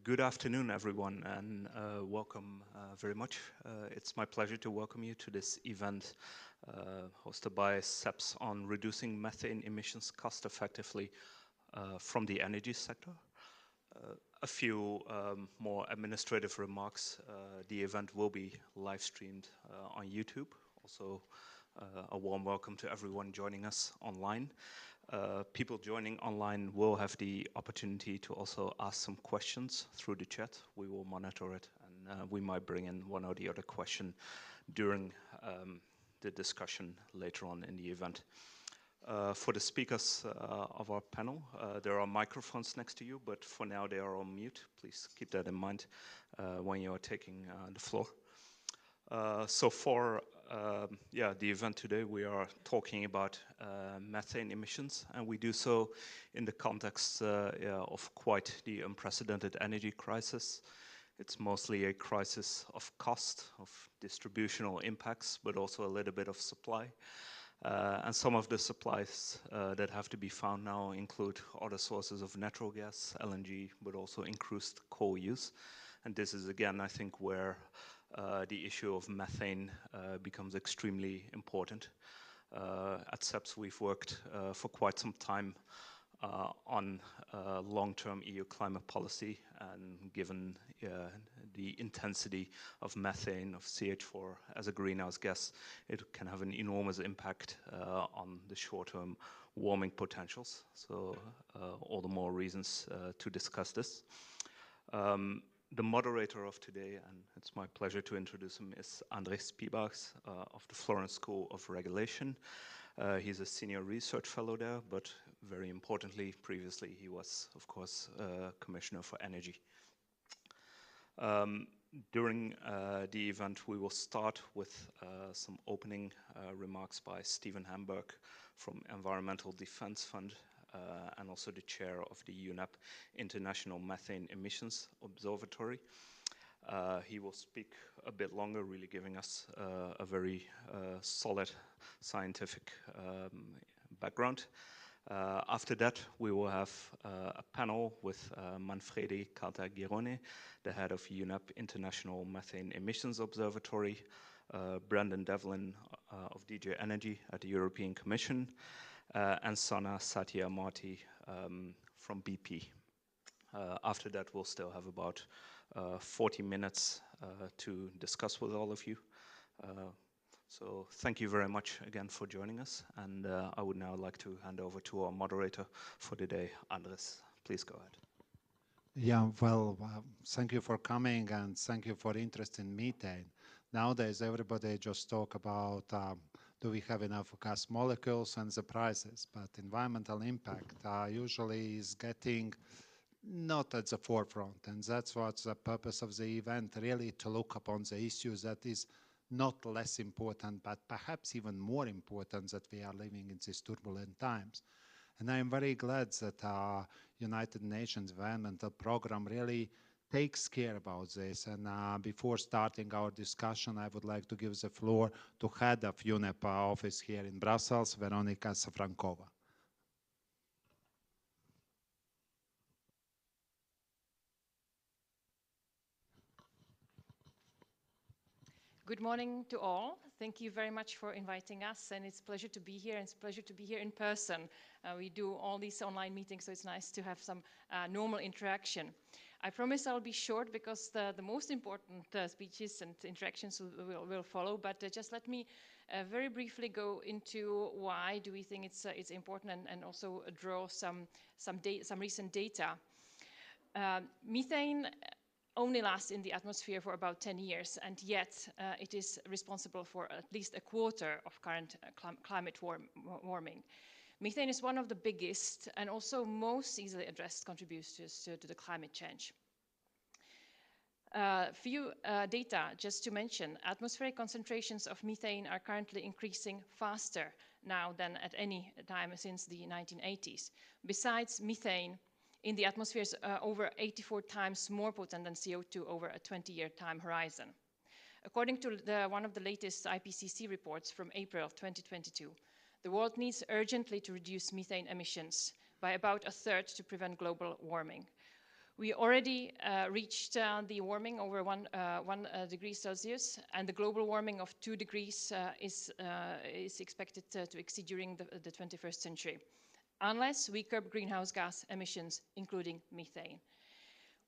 Good afternoon, everyone, and welcome very much. It's my pleasure to welcome you to this event hosted by SEPS on reducing methane emissions cost-effectively from the energy sector. A few more administrative remarks. The event will be live-streamed on YouTube. Also, a warm welcome to everyone joining us online. People joining online will have the opportunity to also ask some questions through the chat. We will monitor it, and we might bring in one or the other question during the discussion later on in the event. For the speakers of our panel, there are microphones next to you, but for now they are on mute. Please keep that in mind when you are taking the floor. So for the event today, we are talking about methane emissions, and we do so in the context of quite the unprecedented energy crisis. It's mostly a crisis of cost, of distributional impacts, but also a little bit of supply. And some of the supplies that have to be found now include other sources of natural gas, LNG, but also increased coal use. And this is, again, I think, where the issue of methane becomes extremely important. At SEPS, we've worked for quite some time on long-term EU climate policy, and given the intensity of methane, of CH4 as a greenhouse gas, it can have an enormous impact on the short-term warming potentials. So all the more reasons to discuss this. The moderator of today, and it's my pleasure to introduce him, is Andrés Pibachs of the Florence School of Regulation. He's a senior research fellow there, but very importantly, previously he was, of course, Commissioner for Energy. During the event, we will start with some opening remarks by Stephen Hamburg from Environmental Defense Fund, and also the chair of the UNEP International Methane Emissions Observatory. He will speak a bit longer, really giving us a very solid scientific background. After that, we will have a panel with Manfredi Caltagirone, the head of UNEP International Methane Emissions Observatory, Brandon Devlin of DG Energy at the European Commission, and Sana Satyamurthy from BP. After that, we'll still have about 40 minutes to discuss with all of you. So thank you very much again for joining us, and I would now like to hand over to our moderator for the day, Andrés. Please go ahead. Yeah, well, thank you for coming, and thank you for interest in methane. Nowadays, everybody just talk about do we have enough gas molecules and the prices, but environmental impact usually is getting not at the forefront, and that's what's the purpose of the event, really to look upon the issues that is not less important, but perhaps even more important, that we are living in these turbulent times. And I am very glad that our United Nations Environmental Program really takes care about this. And before starting our discussion, I would like to give the floor to head of UNEP office here in Brussels, Veronika Safrankova. Good morning to all. Thank you very much for inviting us, and it's a pleasure to be here, and it's a pleasure to be here in person. We do all these online meetings, so it's nice to have some normal interaction. I promise I'll be short because the most important speeches and interactions will follow, but just let me very briefly go into why do we think it's important, and also draw some recent data. Methane only lasts in the atmosphere for about 10 years, and yet it is responsible for at least a quarter of current climate warming. Methane is one of the biggest and also most easily addressed contributors to the climate change. Few data, just to mention, atmospheric concentrations of methane are currently increasing faster now than at any time since the 1980s. Besides, methane in the atmosphere is over 84 times more potent than CO2 over a 20-year time horizon. According to one of the latest IPCC reports from April of 2022, the world needs urgently to reduce methane emissions by about a third to prevent global warming. We already reached the warming over 1 degree Celsius, and the global warming of 2 degrees is expected to exceed during the 21st century, unless we curb greenhouse gas emissions, including methane.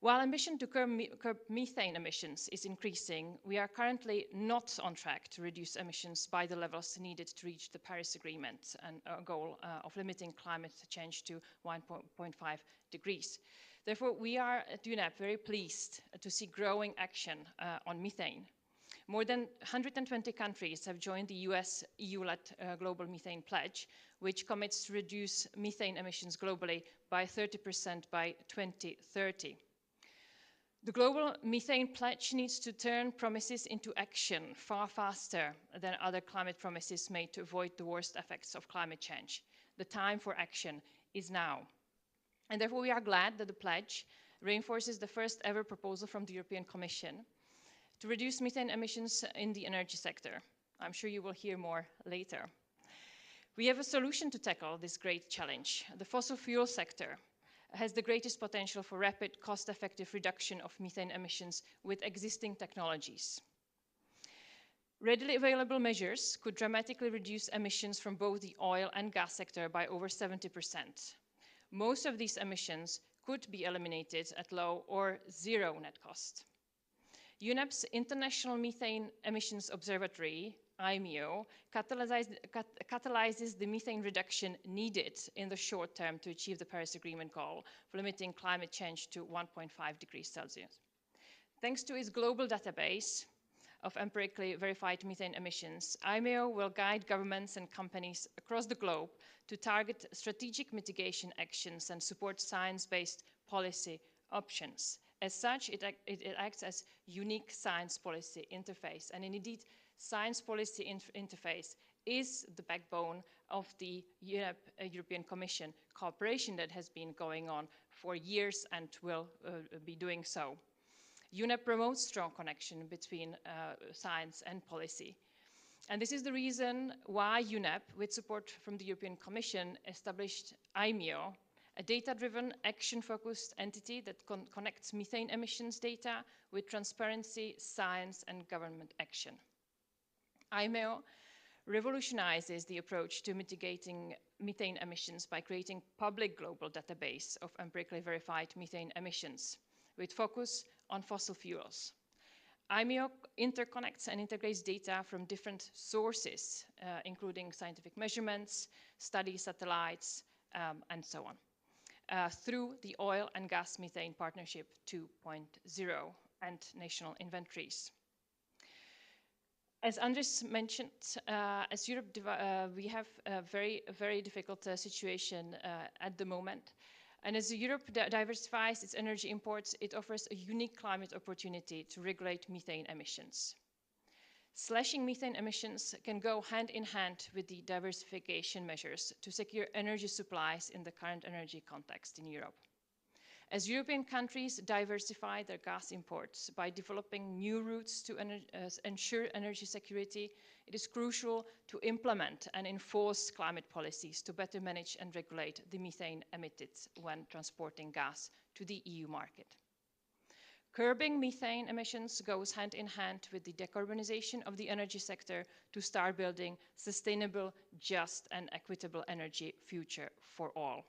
While ambition to curb methane emissions is increasing, we are currently not on track to reduce emissions by the levels needed to reach the Paris Agreement and our goal of limiting climate change to 1.5 degrees. Therefore, we are at UNEP very pleased to see growing action on methane. More than 120 countries have joined the US EU-led Global Methane Pledge, which commits to reduce methane emissions globally by 30% by 2030. The Global Methane Pledge needs to turn promises into action far faster than other climate promises made to avoid the worst effects of climate change. The time for action is now. And therefore, we are glad that the pledge reinforces the first ever proposal from the European Commission to reduce methane emissions in the energy sector. I'm sure you will hear more later. We have a solution to tackle this great challenge. The fossil fuel sector has the greatest potential for rapid, cost-effective reduction of methane emissions with existing technologies. Readily available measures could dramatically reduce emissions from both the oil and gas sector by over 70%. Most of these emissions could be eliminated at low or zero net cost. UNEP's International Methane Emissions Observatory, IMEO, catalyzes the methane reduction needed in the short term to achieve the Paris Agreement goal for limiting climate change to 1.5 degrees Celsius. Thanks to its global database of empirically verified methane emissions, IMEO will guide governments and companies across the globe to target strategic mitigation actions and support science-based policy options. As such, it acts as unique science policy interface, and indeed, science policy interface is the backbone of the European Commission cooperation that has been going on for years and will be doing so. UNEP promotes strong connection between science and policy. And this is the reason why UNEP, with support from the European Commission, established IMEO, a data-driven, action-focused entity that connects methane emissions data with transparency, science, and government action. IMEO revolutionizes the approach to mitigating methane emissions by creating public global database of empirically verified methane emissions with focus on fossil fuels. IMEO interconnects and integrates data from different sources, including scientific measurements, study satellites, and so on, through the Oil and Gas Methane Partnership 2.0 and national inventories. As Andres mentioned, as Europe, we have a very difficult situation at the moment. And as Europe diversifies its energy imports, it offers a unique climate opportunity to regulate methane emissions. Slashing methane emissions can go hand in hand with the diversification measures to secure energy supplies in the current energy context in Europe. As European countries diversify their gas imports by developing new routes to ensure energy security, it is crucial to implement and enforce climate policies to better manage and regulate the methane emitted when transporting gas to the EU market. Curbing methane emissions goes hand in hand with the decarbonization of the energy sector to start building sustainable, just, and equitable energy future for all.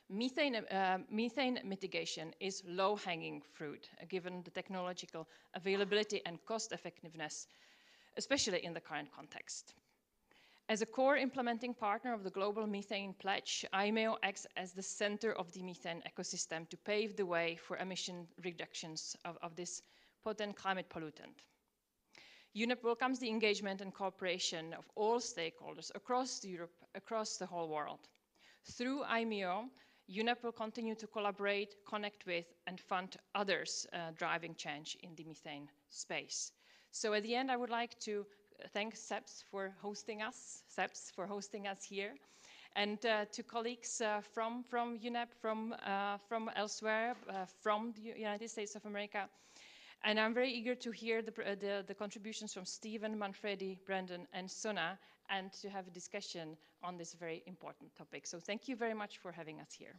Methane mitigation is low-hanging fruit, given the technological availability and cost-effectiveness, especially in the current context. As a core implementing partner of the Global Methane Pledge, IMEO acts as the center of the methane ecosystem to pave the way for emission reductions of this potent climate pollutant. UNEP welcomes the engagement and cooperation of all stakeholders across Europe, across the whole world. Through IMEO, UNEP will continue to collaborate, connect with, and fund others driving change in the methane space. So at the end, I would like to thank CEPS for hosting us here, and to colleagues from UNEP, from elsewhere, from the United States of America. And I'm very eager to hear the contributions from Stephen, Manfredi, Brandon, and Sona, and to have a discussion on this very important topic. So thank you very much for having us here.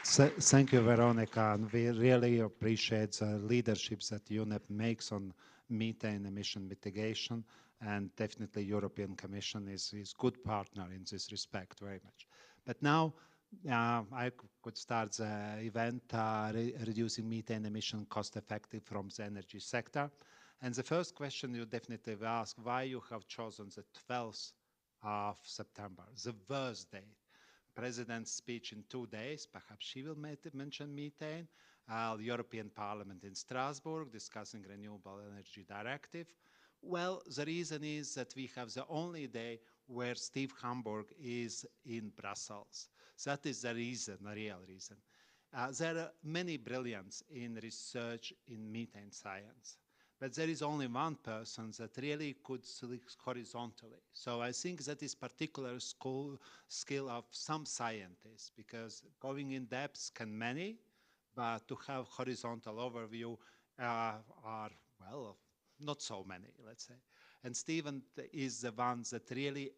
Thank you, Veronica, and we really appreciate the leadership that UNEP makes on methane emission mitigation, and definitely European Commission is good partner in this respect very much. But now I could start the event reducing methane emission cost effective from the energy sector. And the first question you definitely will ask, why you have chosen the 12th of September, the worst date. President's speech in 2 days, perhaps she will mention methane, European Parliament in Strasbourg discussing Renewable Energy Directive. Well, the reason is that we have the only day where Steve Hamburg is in Brussels. That is the reason, the real reason. There are many brilliance in research in methane science. But there is only one person that really could look horizontally. So I think that is particular skill of some scientists, because going in depth can many, but to have horizontal overview are, well, not so many, let's say. And Stephen is the one that really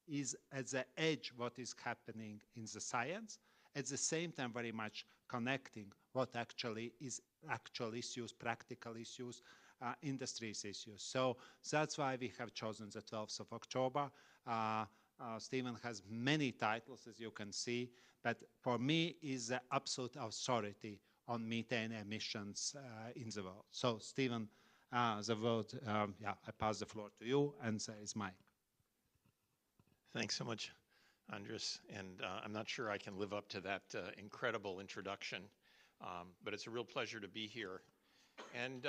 is at the edge what is happening in the science, at the same time very much connecting what actually is actual issues, practical issues, industry's issues. So that's why we have chosen the 12th of October. Stephen has many titles, as you can see, but for me is the absolute authority on methane emissions in the world. So Stephen, the word, I pass the floor to you, and there is Mike. Thanks so much, Andres. And I'm not sure I can live up to that incredible introduction, but it's a real pleasure to be here. And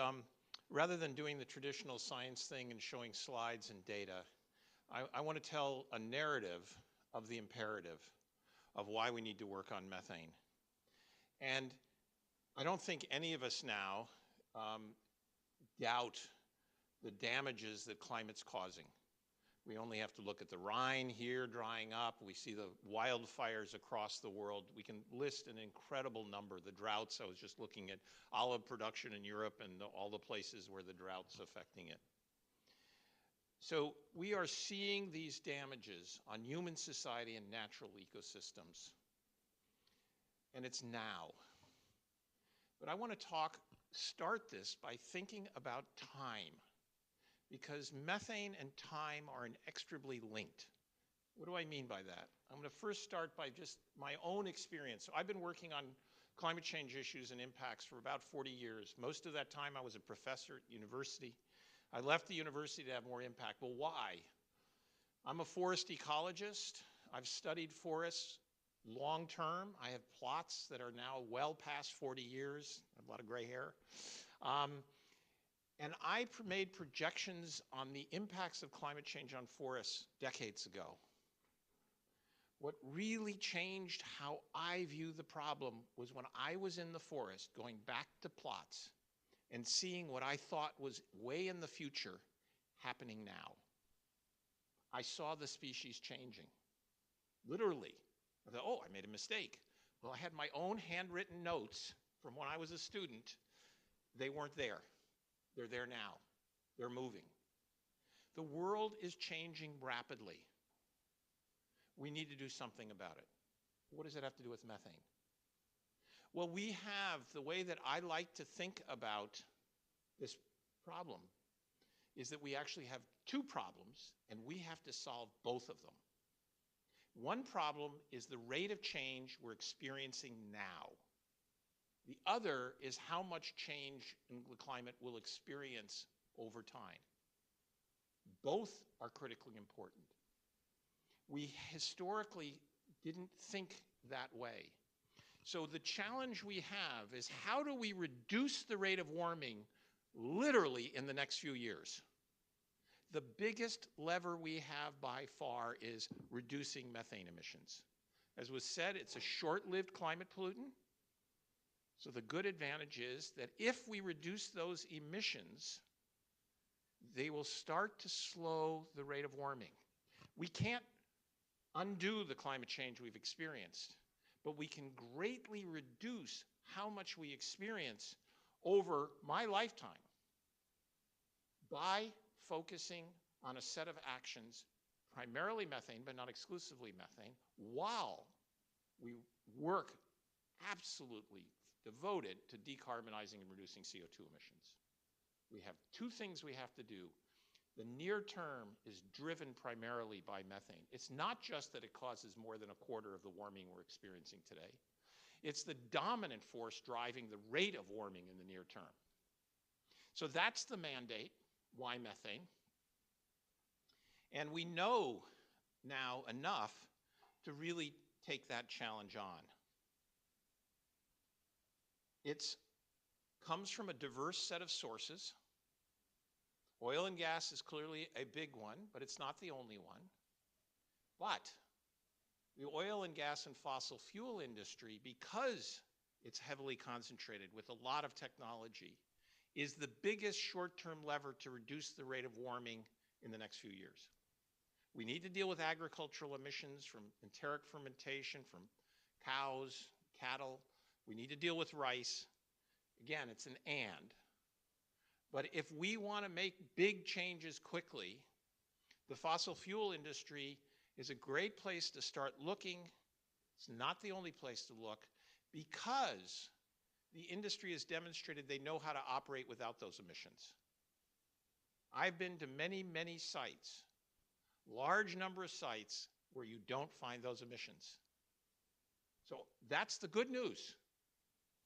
rather than doing the traditional science thing and showing slides and data, I want to tell a narrative of the imperative of why we need to work on methane. And I don't think any of us now doubt the damages that climate's causing. We only have to look at the Rhine here drying up. We see the wildfires across the world. We can list an incredible number. The droughts, I was just looking at olive production in Europe and all the places where the drought's affecting it. So we are seeing these damages on human society and natural ecosystems. And it's now. But I want to start this by thinking about time, because methane and time are inextricably linked. What do I mean by that? I'm going to first start by just my own experience. So I've been working on climate change issues and impacts for about 40 years. Most of that time I was a professor at university. I left the university to have more impact. Well, why? I'm a forest ecologist. I've studied forests long term. I have plots that are now well past 40 years. I have a lot of gray hair. And I made projections on the impacts of climate change on forests decades ago. What really changed how I view the problem was when I was in the forest, going back to plots and seeing what I thought was way in the future happening now. I saw the species changing, literally. I thought, oh, I made a mistake. Well, I had my own handwritten notes from when I was a student. They weren't there. They're there now. They're moving. The world is changing rapidly. We need to do something about it. What does it have to do with methane? Well, we have, the way that I like to think about this problem is that we actually have two problems, and we have to solve both of them. One problem is the rate of change we're experiencing now. The other is how much change in the climate we'll experience over time. Both are critically important. We historically didn't think that way. So the challenge we have is, how do we reduce the rate of warming literally in the next few years? The biggest lever we have by far is reducing methane emissions. As was said, it's a short-lived climate pollutant. So the good advantage is that if we reduce those emissions, they will start to slow the rate of warming. We can't undo the climate change we've experienced, but we can greatly reduce how much we experience over my lifetime by focusing on a set of actions, primarily methane, but not exclusively methane, while we work absolutely devoted to decarbonizing and reducing CO2 emissions. We have two things we have to do. The near term is driven primarily by methane. It's not just that it causes more than a quarter of the warming we're experiencing today. It's the dominant force driving the rate of warming in the near term. So that's the mandate. Why methane? And we know now enough to really take that challenge on. It comes from a diverse set of sources. Oil and gas is clearly a big one, but it's not the only one. But the oil and gas and fossil fuel industry, because it's heavily concentrated with a lot of technology, is the biggest short-term lever to reduce the rate of warming in the next few years. We need to deal with agricultural emissions from enteric fermentation, from cows, cattle. We need to deal with rice. Again, it's an and. But if we want to make big changes quickly, the fossil fuel industry is a great place to start looking. It's not the only place to look, because the industry has demonstrated they know how to operate without those emissions. I've been to many, many sites, large number of sites, where you don't find those emissions. So that's the good news.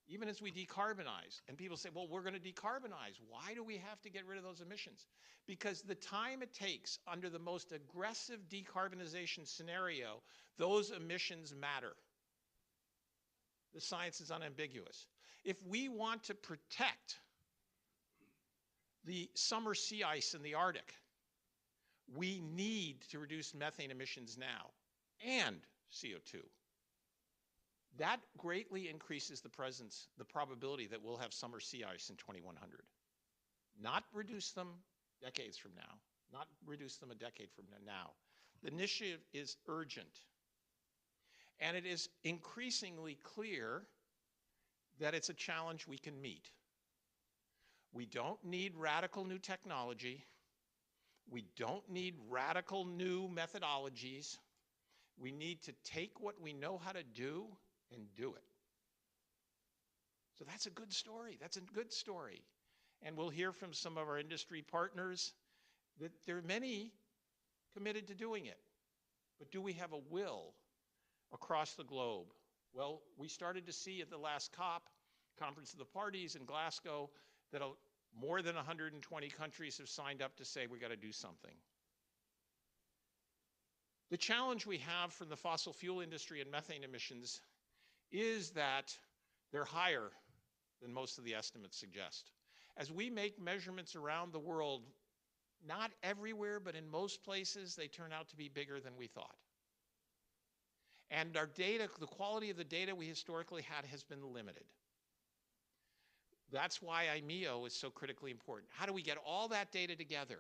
Even as we decarbonize, and people say, well, we're going to decarbonize. Why do we have to get rid of those emissions? Because the time it takes under the most aggressive decarbonization scenario, those emissions matter. The science is unambiguous. If we want to protect the summer sea ice in the Arctic, we need to reduce methane emissions now and CO2. That greatly increases the probability that we'll have summer sea ice in 2100. Not reduce them decades from now, not reduce them a decade from now. The initiative is urgent. And it is increasingly clear that it's a challenge we can meet. We don't need radical new technology. We don't need radical new methodologies. We need to take what we know how to do and do it. So that's a good story. That's a good story. And we'll hear from some of our industry partners that there are many committed to doing it. But do we have a will across the globe? Well, we started to see at the last COP, Conference of the Parties in Glasgow, that more than 120 countries have signed up to say we got to do something. The challenge we have from the fossil fuel industry and methane emissions is that they're higher than most of the estimates suggest. As we make measurements around the world, not everywhere, but in most places, they turn out to be bigger than we thought. And our data, the quality of the data we historically had, has been limited. That's why IMEO is so critically important. How do we get all that data together?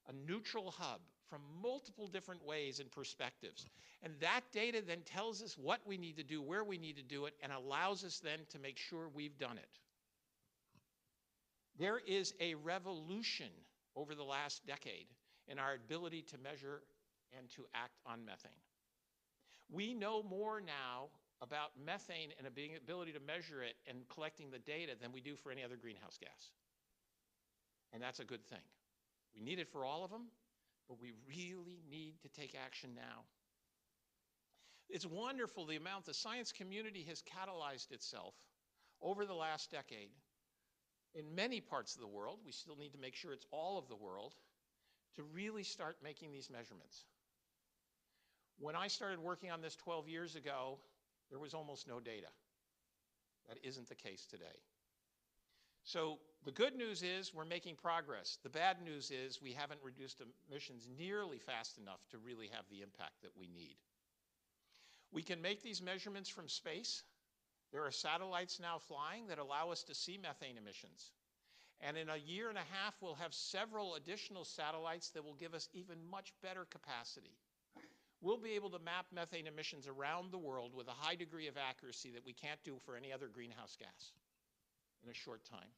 A neutral hub from multiple different ways and perspectives. And that data then tells us what we need to do, where we need to do it, and allows us then to make sure we've done it. There is a revolution over the last decade in our ability to measure and to act on methane. We know more now about methane and the ability to measure it and collecting the data than we do for any other greenhouse gas. And that's a good thing. We need it for all of them, but we really need to take action now. It's wonderful the amount the science community has catalyzed itself over the last decade in many parts of the world. We still need to make sure it's all of the world to really start making these measurements. When I started working on this 12 years ago, there was almost no data. That isn't the case today. So the good news is we're making progress. The bad news is we haven't reduced emissions nearly fast enough to really have the impact that we need. We can make these measurements from space. There are satellites now flying that allow us to see methane emissions. And in a year and a half, we'll have several additional satellites that will give us even much better capacity. We'll be able to map methane emissions around the world with a high degree of accuracy that we can't do for any other greenhouse gas in a short time.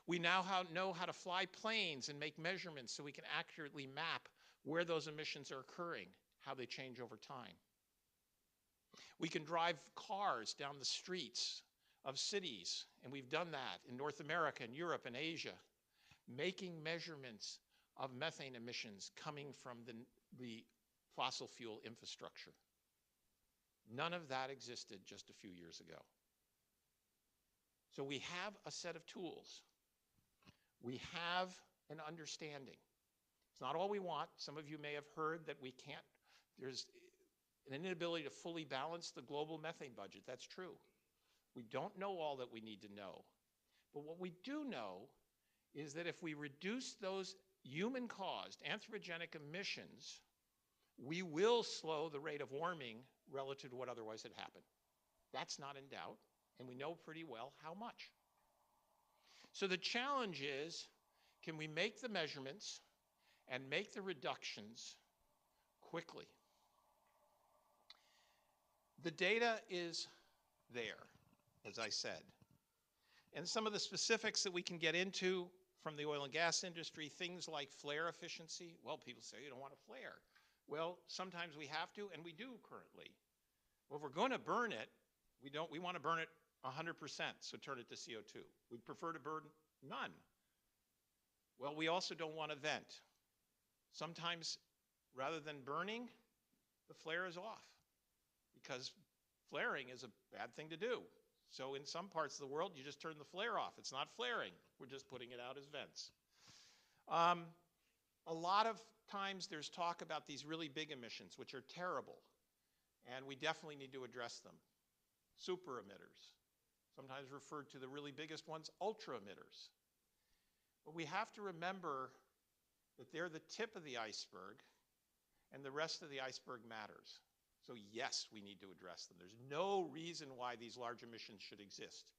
We now know how to fly planes and make measurements so we can accurately map where those emissions are occurring, how they change over time. We can drive cars down the streets of cities, and we've done that in North America and Europe and Asia, making measurements of methane emissions coming from the fossil fuel infrastructure. None of that existed just a few years ago. So we have a set of tools. We have an understanding. It's not all we want. Some of you may have heard that we can't, there's an inability to fully balance the global methane budget. That's true. We don't know all that we need to know. But what we do know is that if we reduce those human-caused anthropogenic emissions, we will slow the rate of warming relative to what otherwise had happened. That's not in doubt, and we know pretty well how much. So the challenge is, can we make the measurements and make the reductions quickly? The data is there, as I said. And some of the specifics that we can get into from the oil and gas industry, things like flare efficiency. Well, people say you don't want to flare. Well, sometimes we have to, and we do currently. Well, if we're going to burn it, we want to burn it 100%, so turn it to CO2. We'd prefer to burn none. Well, we also don't want to vent. Sometimes, rather than burning, the flare is off, because flaring is a bad thing to do. So in some parts of the world, you just turn the flare off. It's not flaring. We're just putting it out as vents. A lot of times there's talk about these really big emissions, which are terrible, and we definitely need to address them. Super emitters, sometimes referred to the really biggest ones, ultra emitters. But we have to remember that they're the tip of the iceberg, and the rest of the iceberg matters. So yes, we need to address them. There's no reason why these large emissions should exist.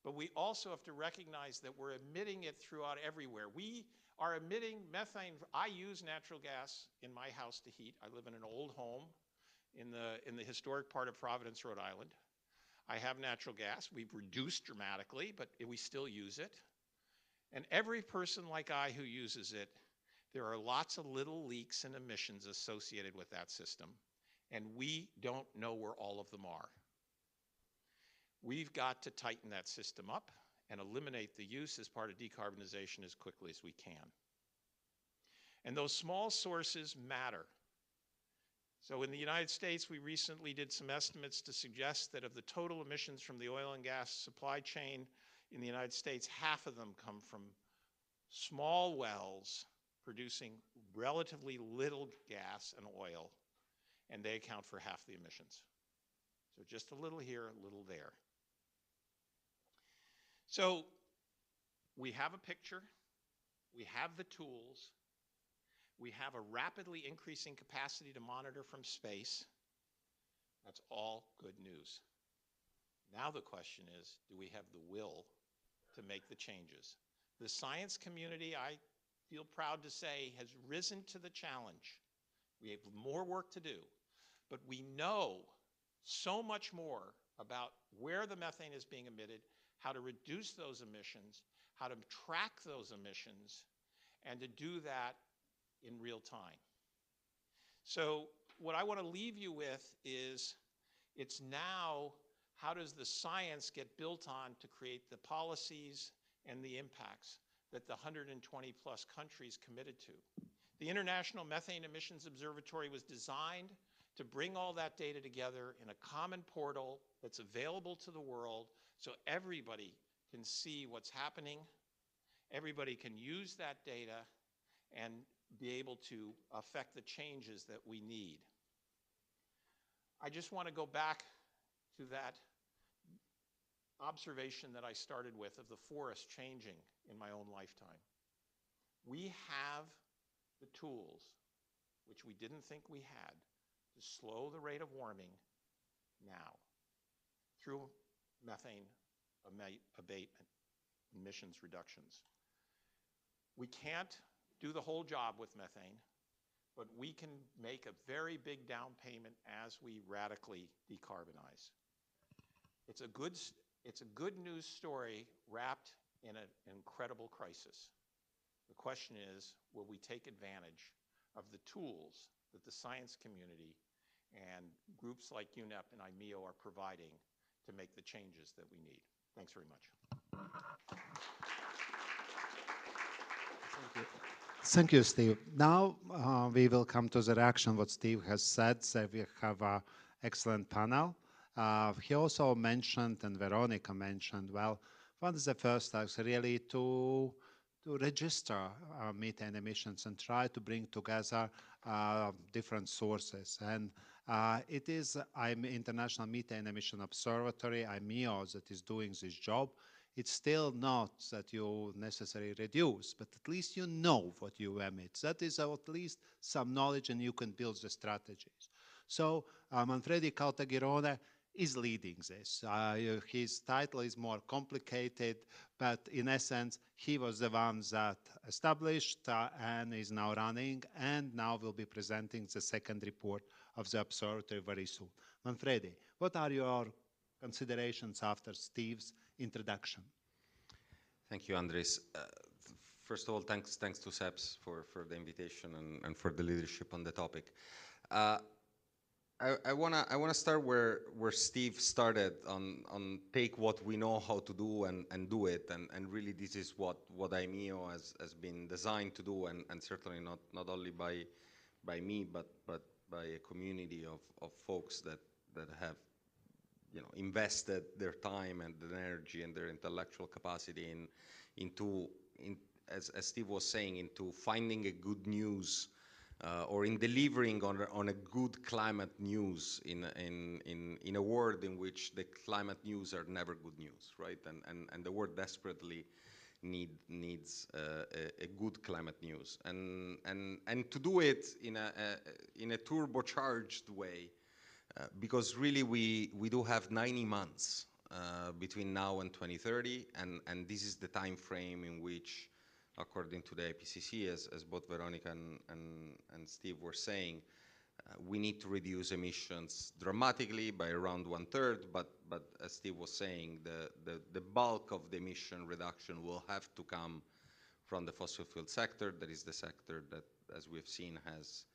But we also have to recognize that we're emitting it throughout everywhere. We are emitting methane. I use natural gas in my house to heat. I live in an old home in the historic part of Providence, Rhode Island. I have natural gas. We've reduced dramatically, but we still use it. And every person like I who uses it, there are lots of little leaks and emissions associated with that system, and we don't know where all of them are. We've got to tighten that system up and eliminate the use as part of decarbonization as quickly as we can. And those small sources matter. So in the United States, we recently did some estimates to suggest that of the total emissions from the oil and gas supply chain in the United States, half of them come from small wells producing relatively little gas and oil, and they account for half the emissions. So just a little here, a little there. So we have a picture, we have the tools, we have a rapidly increasing capacity to monitor from space. That's all good news. Now the question is, do we have the will to make the changes? The science community, I feel proud to say, has risen to the challenge. We have more work to do, but we know so much more about where the methane is being emitted, how to reduce those emissions, how to track those emissions, and to do that in real time. So what I want to leave you with is, it's now, how does the science get built on to create the policies and the impacts that the 120 plus countries committed to? The International Methane Emissions Observatory was designed to bring all that data together in a common portal that's available to the world, so everybody can see what's happening, everybody can use that data and be able to affect the changes that we need. I just want to go back to that observation that I started with of the forest changing in my own lifetime. We have the tools, which we didn't think we had, to slow the rate of warming now through methane abatement, emissions reductions. We can't do the whole job with methane, but we can make a very big down payment as we radically decarbonize. It's a good news story wrapped in an incredible crisis. The question is, will we take advantage of the tools that the science community and groups like UNEP and IMEO are providing to make the changes that we need. Thanks very much. Thank you, Steve. Now we will come to the reaction what Steve has said. So we have an excellent panel. He also mentioned, and Veronica mentioned, well, one of the first steps really to register methane emissions and try to bring together different sources. And it is International Methane Emission Observatory, IMEO, that is doing this job. It's still not that you necessarily reduce, but at least you know what you emit. That is at least some knowledge, and you can build the strategies. So Manfredi Caltagirone is leading this. His title is more complicated, but in essence, he was the one that established and is now running, and now will be presenting the second report of the observatory very soon. Manfredi, what are your considerations after Steve's introduction? Thank you, Andres. First of all, thanks to SEPS for the invitation and for the leadership on the topic. I wanna start where Steve started on take what we know how to do and do it, and really this is what IMEO has been designed to do, and certainly not only by me but by a community of folks that have invested their time and their energy and their intellectual capacity as Steve was saying, into finding a good news or in delivering on a good climate news in a world in which the climate news are never good news, right? And the world desperately needs a good climate news, and to do it in a turbocharged way, because really we do have 90 months between now and 2030, and this is the time frame in which, according to the IPCC, as both Veronica and Steve were saying, we need to reduce emissions dramatically by around 1/3, but as Steve was saying, the bulk of the emission reduction will have to come from the fossil fuel sector. That is the sector that, as we've seen, has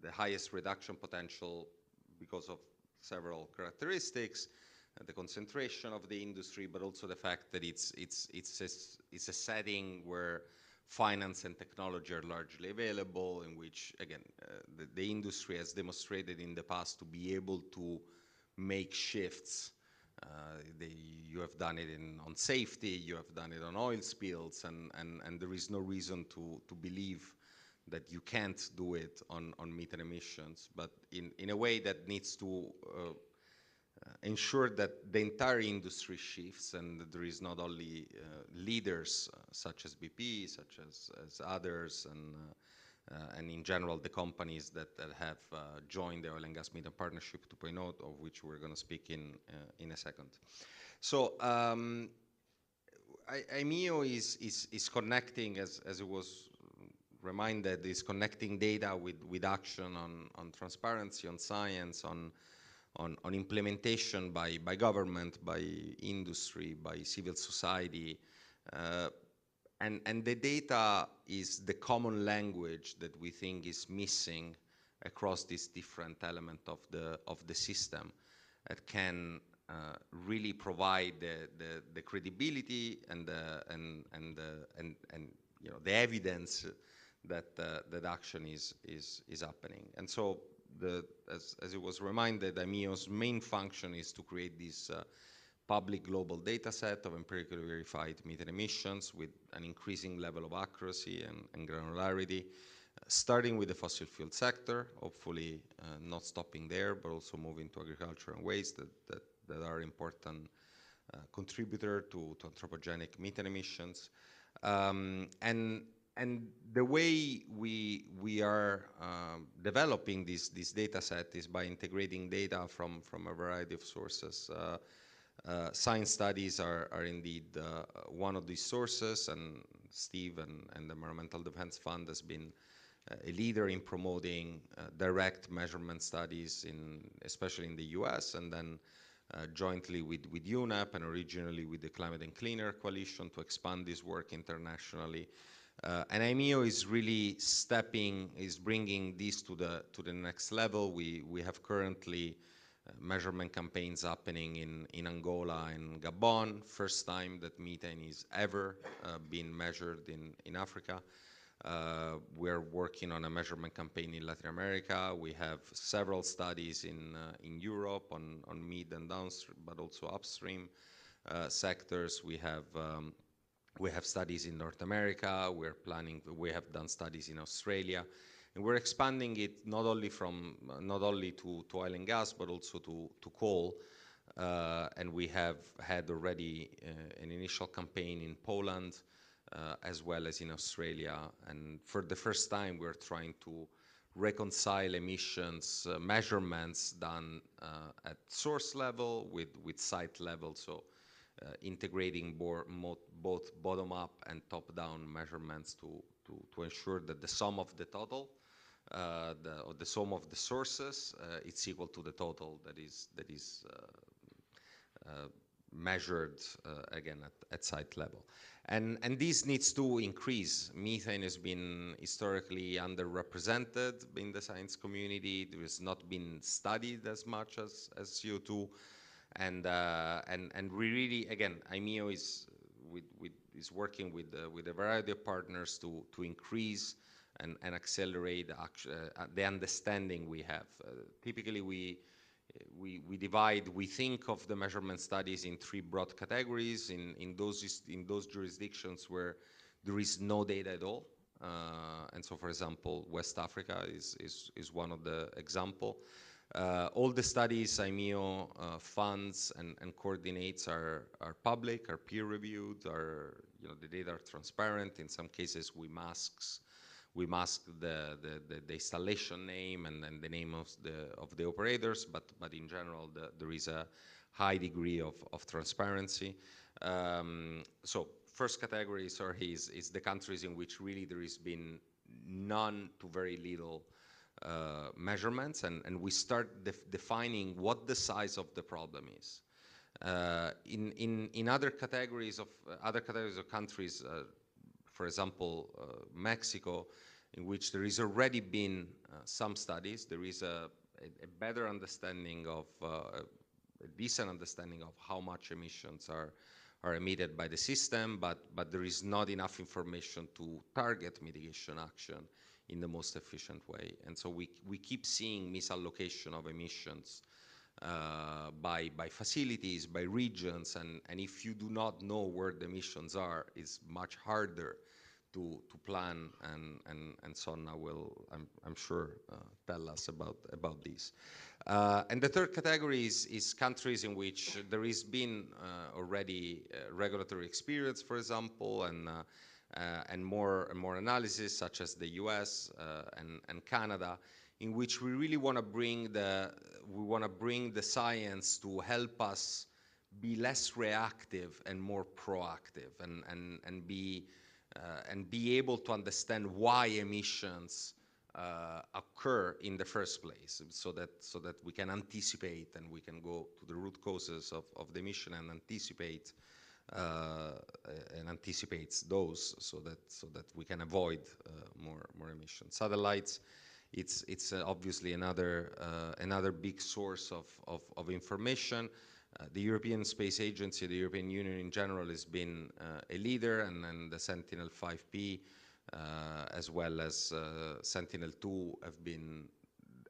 the highest reduction potential because of several characteristics, the concentration of the industry, but also the fact that it's a setting where finance and technology are largely available, in which, again, the industry has demonstrated in the past to be able to make shifts. You have done it on safety, you have done it on oil spills, and there is no reason to believe that you can't do it on methane emissions, but in a way that needs to ensure that the entire industry shifts, and that there is not only leaders such as BP, such as others, and in general the companies that have joined the Oil and Gas Methane Partnership 2.0, of which we're going to speak in a second. So IMEO is connecting, as it was reminded, is connecting data with action on transparency, on science, on implementation by government, by industry, by civil society, and the data is the common language that we think is missing across these different elements of the system that can really provide the credibility and the evidence that action is happening. And so, as it was reminded, IMEO's main function is to create this public global data set of empirically verified methane emissions with an increasing level of accuracy and granularity, starting with the fossil fuel sector, hopefully not stopping there, but also moving to agriculture and waste that are important contributor to anthropogenic methane emissions. And the way we are developing this data set is by integrating data from a variety of sources. Science studies are indeed one of these sources, and Steve and the Environmental Defense Fund has been a leader in promoting direct measurement studies, especially in the US, and then jointly with UNEP and originally with the Climate and Clean Air Coalition to expand this work internationally. And IMEO is really bringing this to the next level. We have currently measurement campaigns happening in Angola and Gabon. First time that methane is ever been measured in Africa. We're working on a measurement campaign in Latin America. We have several studies in Europe on mid and downstream, but also upstream sectors. We have studies in North America. We have done studies in Australia. And we're expanding it not only to oil and gas, but also to coal. And we have had already an initial campaign in Poland, as well as in Australia. And for the first time, we're trying to reconcile emissions measurements done at source level with site level. So integrating both bottom-up and top-down measurements to ensure that the sum of the total, the sum of the sources, it's equal to the total that is measured again at site level. And this needs to increase. Methane has been historically underrepresented in the science community. It has not been studied as much as CO2. And we really, again, IMEO is working with a variety of partners to increase and accelerate the understanding we have. Typically, we think of the measurement studies in three broad categories. In those jurisdictions where there is no data at all, and so, for example, West Africa is one of the example. All the studies IMEO funds and coordinates are public, are peer-reviewed, the data are transparent. In some cases, we mask the installation name and the name of the operators, but in general, there is a high degree of transparency. So first category, is the countries in which really there has been none to very little measurements, and we start defining what the size of the problem is. In other categories of countries, for example, Mexico, in which there is already been some studies, there is a better understanding of a decent understanding of how much emissions are emitted by the system, but there is not enough information to target mitigation action in the most efficient way. And so we keep seeing misallocation of emissions by facilities, by regions, and if you do not know where the emissions are, it's much harder to plan, and Sonna will, I'm sure, tell us about this. And the third category is countries in which there has been already regulatory experience, for example, and more analysis, such as the US and Canada, in which we really want to bring the science to help us be less reactive and more proactive, and be able to understand why emissions occur in the first place, so that we can anticipate and we can go to the root causes of the emission and anticipate those, so that we can avoid more emissions. Satellites, it's obviously another big source of information. The European Space Agency, the European Union in general, has been a leader, and the Sentinel-5P, as well as Sentinel-2, have been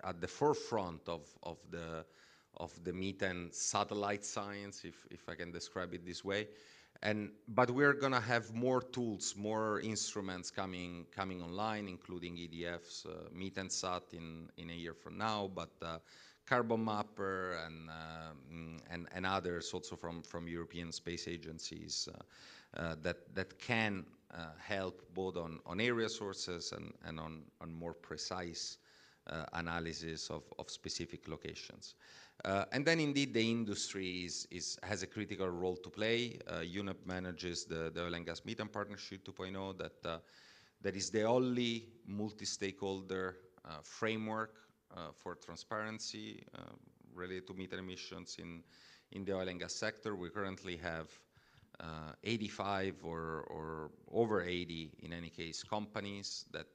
at the forefront of the methane satellite science, if I can describe it this way. But we're going to have more tools, more instruments coming online, including EDF's MethaneSat in a year from now, but Carbon Mapper and others also from European space agencies that can help both on area sources and on more precise analysis of specific locations. And then indeed the industry has a critical role to play. UNEP manages the Oil and Gas Methane Partnership 2.0 that is the only multi-stakeholder framework for transparency related to methane emissions in the oil and gas sector. We currently have 85 or over 80 in any case companies that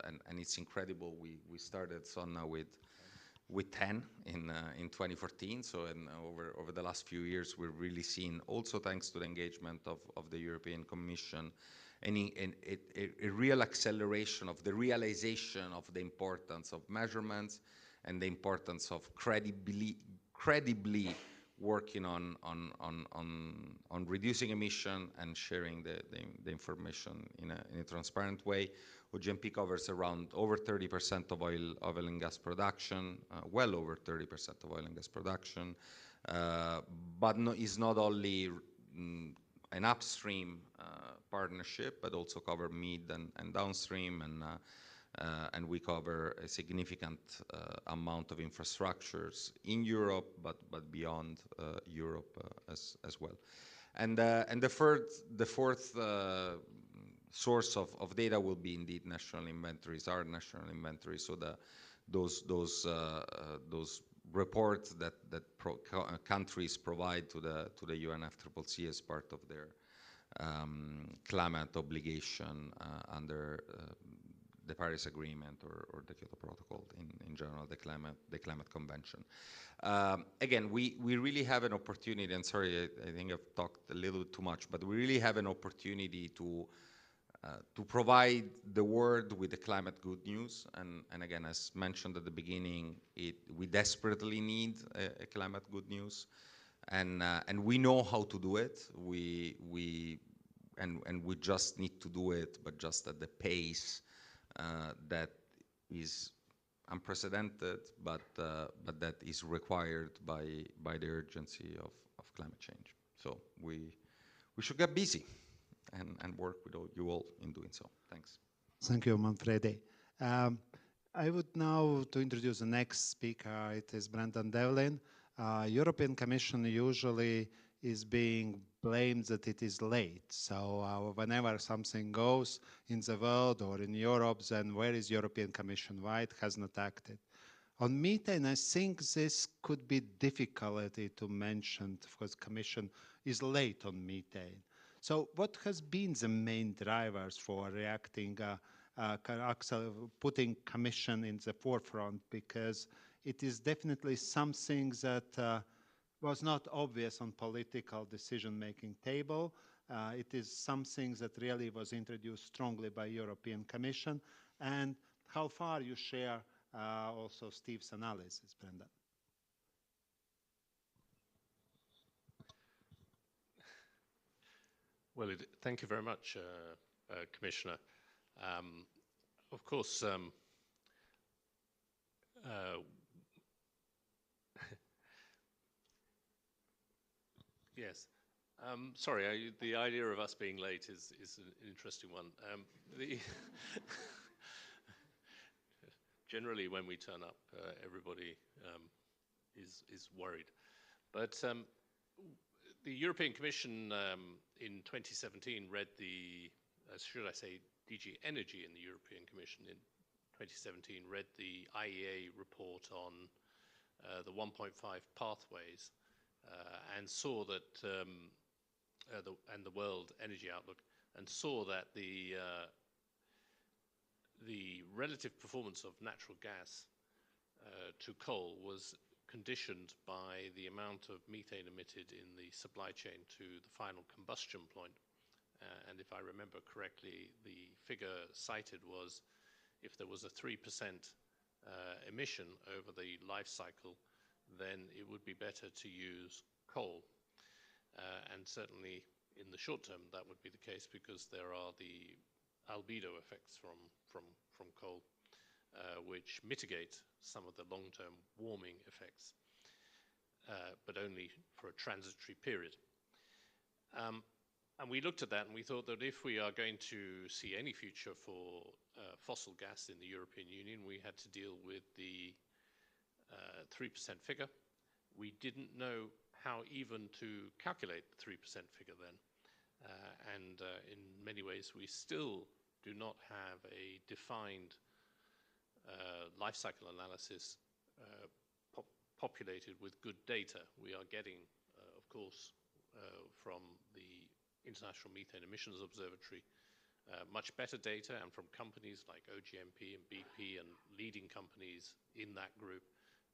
and it's incredible. We started Sonna with 10 in 2014. So over the last few years, we've really seen, also thanks to the engagement of the European Commission, a real acceleration of the realization of the importance of measurements and the importance of credibly working on reducing emission and sharing the information in a transparent way. OGMP covers around over 30% of oil and gas production, well over 30% of oil and gas production, but is not only an upstream partnership, but also cover mid and downstream, and we cover a significant amount of infrastructures in Europe, but beyond Europe as well. And the fourth source of data will be indeed national inventories, our national inventories. So those reports that countries provide to the UNFCCC as part of their climate obligation under the Paris Agreement or the Kyoto Protocol in general, the climate convention. Again, we really have an opportunity, and sorry, I think I've talked a little too much, but we really have an opportunity to provide the world with the climate good news. And again, as mentioned at the beginning, we desperately need a climate good news. And we know how to do it. We just need to do it, but just at the pace that is unprecedented, but that is required by the urgency of climate change. So we should get busy and work with you all in doing so. Thanks. Thank you, Manfredi. I would now to introduce the next speaker. It is Brendan Devlin. European Commission usually is being blamed that it is late. So whenever something goes in the world or in Europe, then where is European Commission? Why it has not acted? On methane, I think this could be difficulty to mention because Commission is late on methane. So what has been the main drivers for reacting, putting Commission in the forefront? Because it is definitely something that was not obvious on political decision-making table. It is something that really was introduced strongly by European Commission. And how far you share also Steve's analysis, Brendan? Well, thank you very much, Commissioner. Of course, yes. Sorry, the idea of us being late is an interesting one. Generally, when we turn up, everybody is worried. But the European Commission in 2017 read the, should I say, DG Energy in the European Commission in 2017 read the IEA report on the 1.5 pathways and saw that, and the World Energy Outlook, and saw that the relative performance of natural gas to coal was conditioned by the amount of methane emitted in the supply chain to the final combustion point. And if I remember correctly, the figure cited was if there was a 3% emission over the life cycle, then it would be better to use coal. And certainly in the short term, that would be the case because there are the albedo effects from coal, which mitigate some of the long-term warming effects, but only for a transitory period. And we looked at that and we thought that if we are going to see any future for fossil gas in the European Union, we had to deal with the 3% figure. We didn't know how even to calculate the 3% figure then. And in many ways, we still do not have a defined life cycle analysis populated with good data. We are getting, of course, from the International Methane Emissions Observatory, much better data, and from companies like OGMP and BP and leading companies in that group,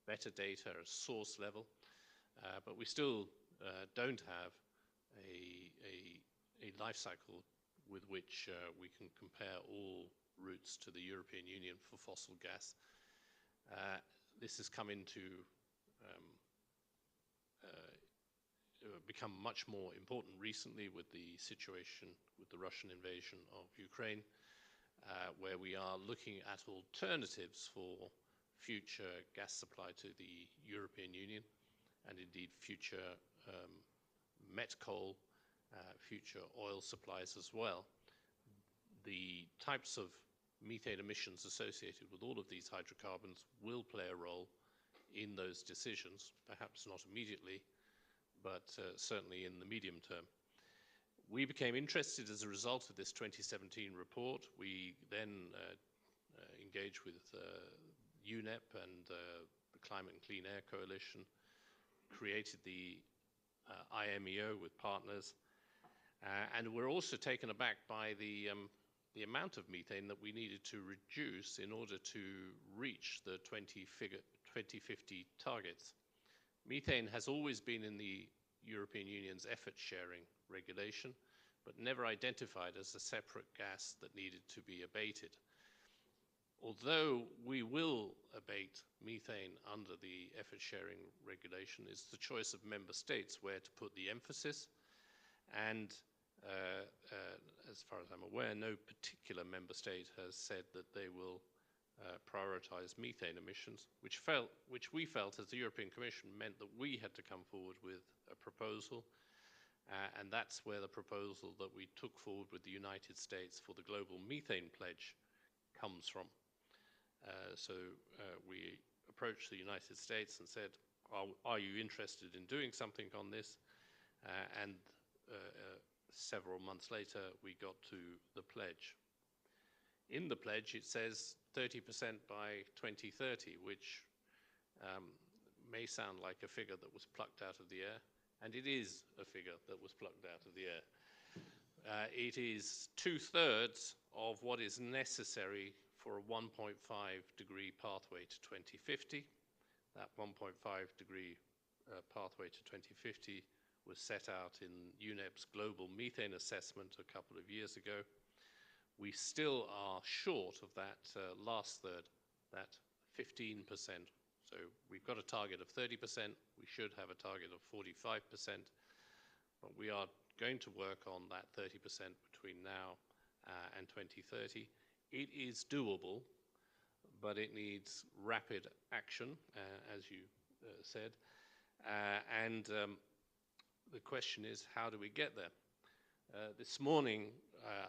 better data at source level. But we still don't have a life cycle with which we can compare all routes to the European Union for fossil gas. This has come into become much more important recently with the situation with the Russian invasion of Ukraine, where we are looking at alternatives for future gas supply to the European Union, and indeed future met coal, future oil supplies as well. The types of methane emissions associated with all of these hydrocarbons will play a role in those decisions, perhaps not immediately, but certainly in the medium term. We became interested as a result of this 2017 report. We then engaged with UNEP and the Climate and Clean Air Coalition, created the IMEO with partners, and we're also taken aback by the amount of methane that we needed to reduce in order to reach the 2050 targets. Methane has always been in the European Union's effort sharing regulation, but never identified as a separate gas that needed to be abated. Although we will abate methane under the effort sharing regulation, it's the choice of member states where to put the emphasis, and as far as I'm aware, no particular member state has said that they will prioritize methane emissions, which we felt as the European Commission meant that we had to come forward with a proposal, and that's where the proposal that we took forward with the United States for the global methane pledge comes from. So we approached the United States and said, are you interested in doing something on this? And several months later, we got to the pledge. In the pledge, it says 30% by 2030, which may sound like a figure that was plucked out of the air, and it is a figure that was plucked out of the air. It is 2/3 of what is necessary for a 1.5 degree pathway to 2050. That 1.5 degree pathway to 2050 was set out in UNEP's global methane assessment a couple of years ago. We still are short of that last third, that 15%. So we've got a target of 30%. We should have a target of 45%. But we are going to work on that 30% between now and 2030. It is doable, but it needs rapid action, as you said. And the question is, how do we get there? This morning,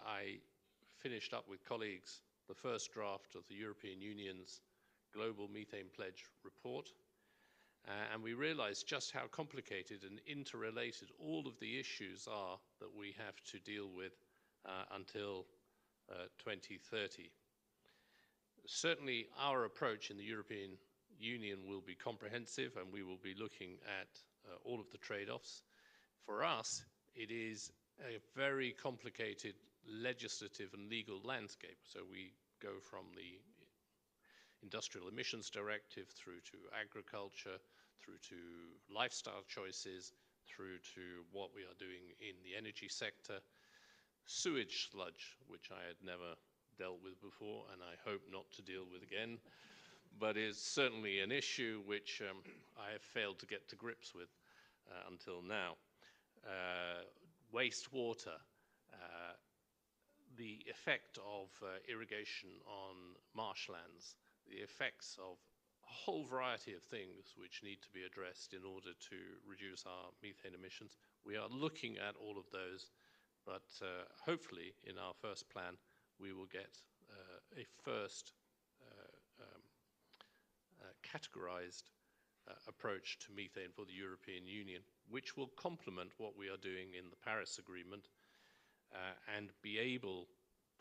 I finished up with colleagues the first draft of the European Union's Global Methane Pledge report, and we realized just how complicated and interrelated all of the issues are that we have to deal with until 2030. Certainly, our approach in the European Union will be comprehensive, and we will be looking at all of the trade-offs. For us, it is a very complicated legislative and legal landscape. So we go from the Industrial Emissions Directive through to agriculture, through to lifestyle choices, through to what we are doing in the energy sector, sewage sludge, which I had never dealt with before and I hope not to deal with again, but is certainly an issue which I have failed to get to grips with until now. Wastewater, the effect of irrigation on marshlands, the effects of a whole variety of things which need to be addressed in order to reduce our methane emissions. We are looking at all of those, but hopefully in our first plan we will get a first categorized approach to methane for the European Union, which will complement what we are doing in the Paris Agreement and be able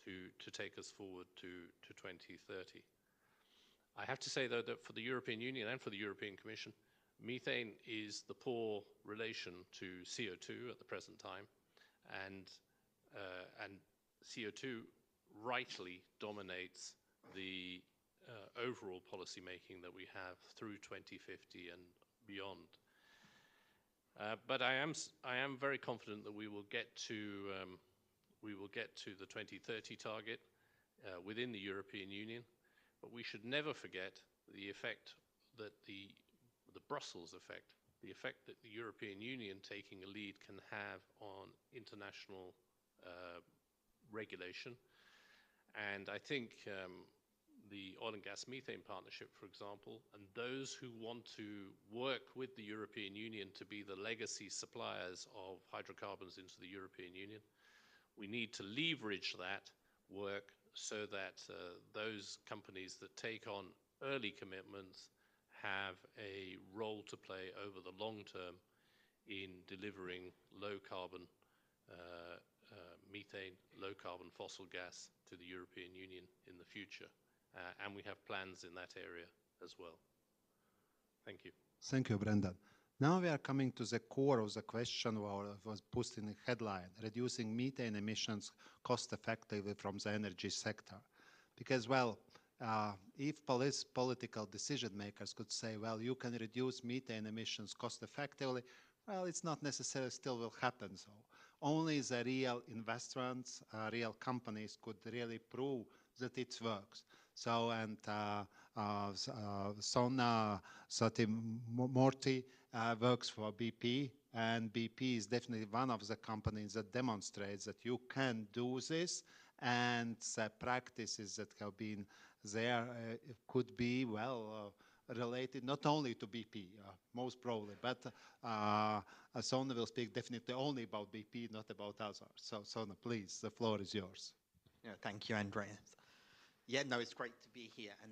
to take us forward to 2030. I have to say, though, that for the European Union and for the European Commission, methane is the poor relation to CO2 at the present time, and and CO2 rightly dominates the overall policy making that we have through 2050 and beyond. But I am very confident that we will get to the 2030 target within the European Union. But we should never forget the effect that the Brussels effect, the effect that the European Union taking a lead can have on international regulation. And I think the Oil and Gas Methane Partnership, for example, and those who want to work with the European Union to be the legacy suppliers of hydrocarbons into the European Union, we need to leverage that work so that those companies that take on early commitments have a role to play over the long term in delivering low carbon methane, low carbon fossil gas to the European Union in the future. And we have plans in that area as well. Thank you. Thank you, Brendan. Now we are coming to the core of the question that was put in the headline, reducing methane emissions cost effectively from the energy sector. Because, well, if political decision makers could say, well, you can reduce methane emissions cost effectively, well, it's not necessarily still will happen so. Only the real investments, real companies could really prove that it works. So, and Sona Satimurthy works for BP, and BP is definitely one of the companies that demonstrates that you can do this, and the practices that have been there could be, well, related not only to BP, most probably, but Sona will speak definitely only about BP, not about others. So Sona, please, the floor is yours. Yeah, thank you, Andreas. Yeah, no, it's great to be here, and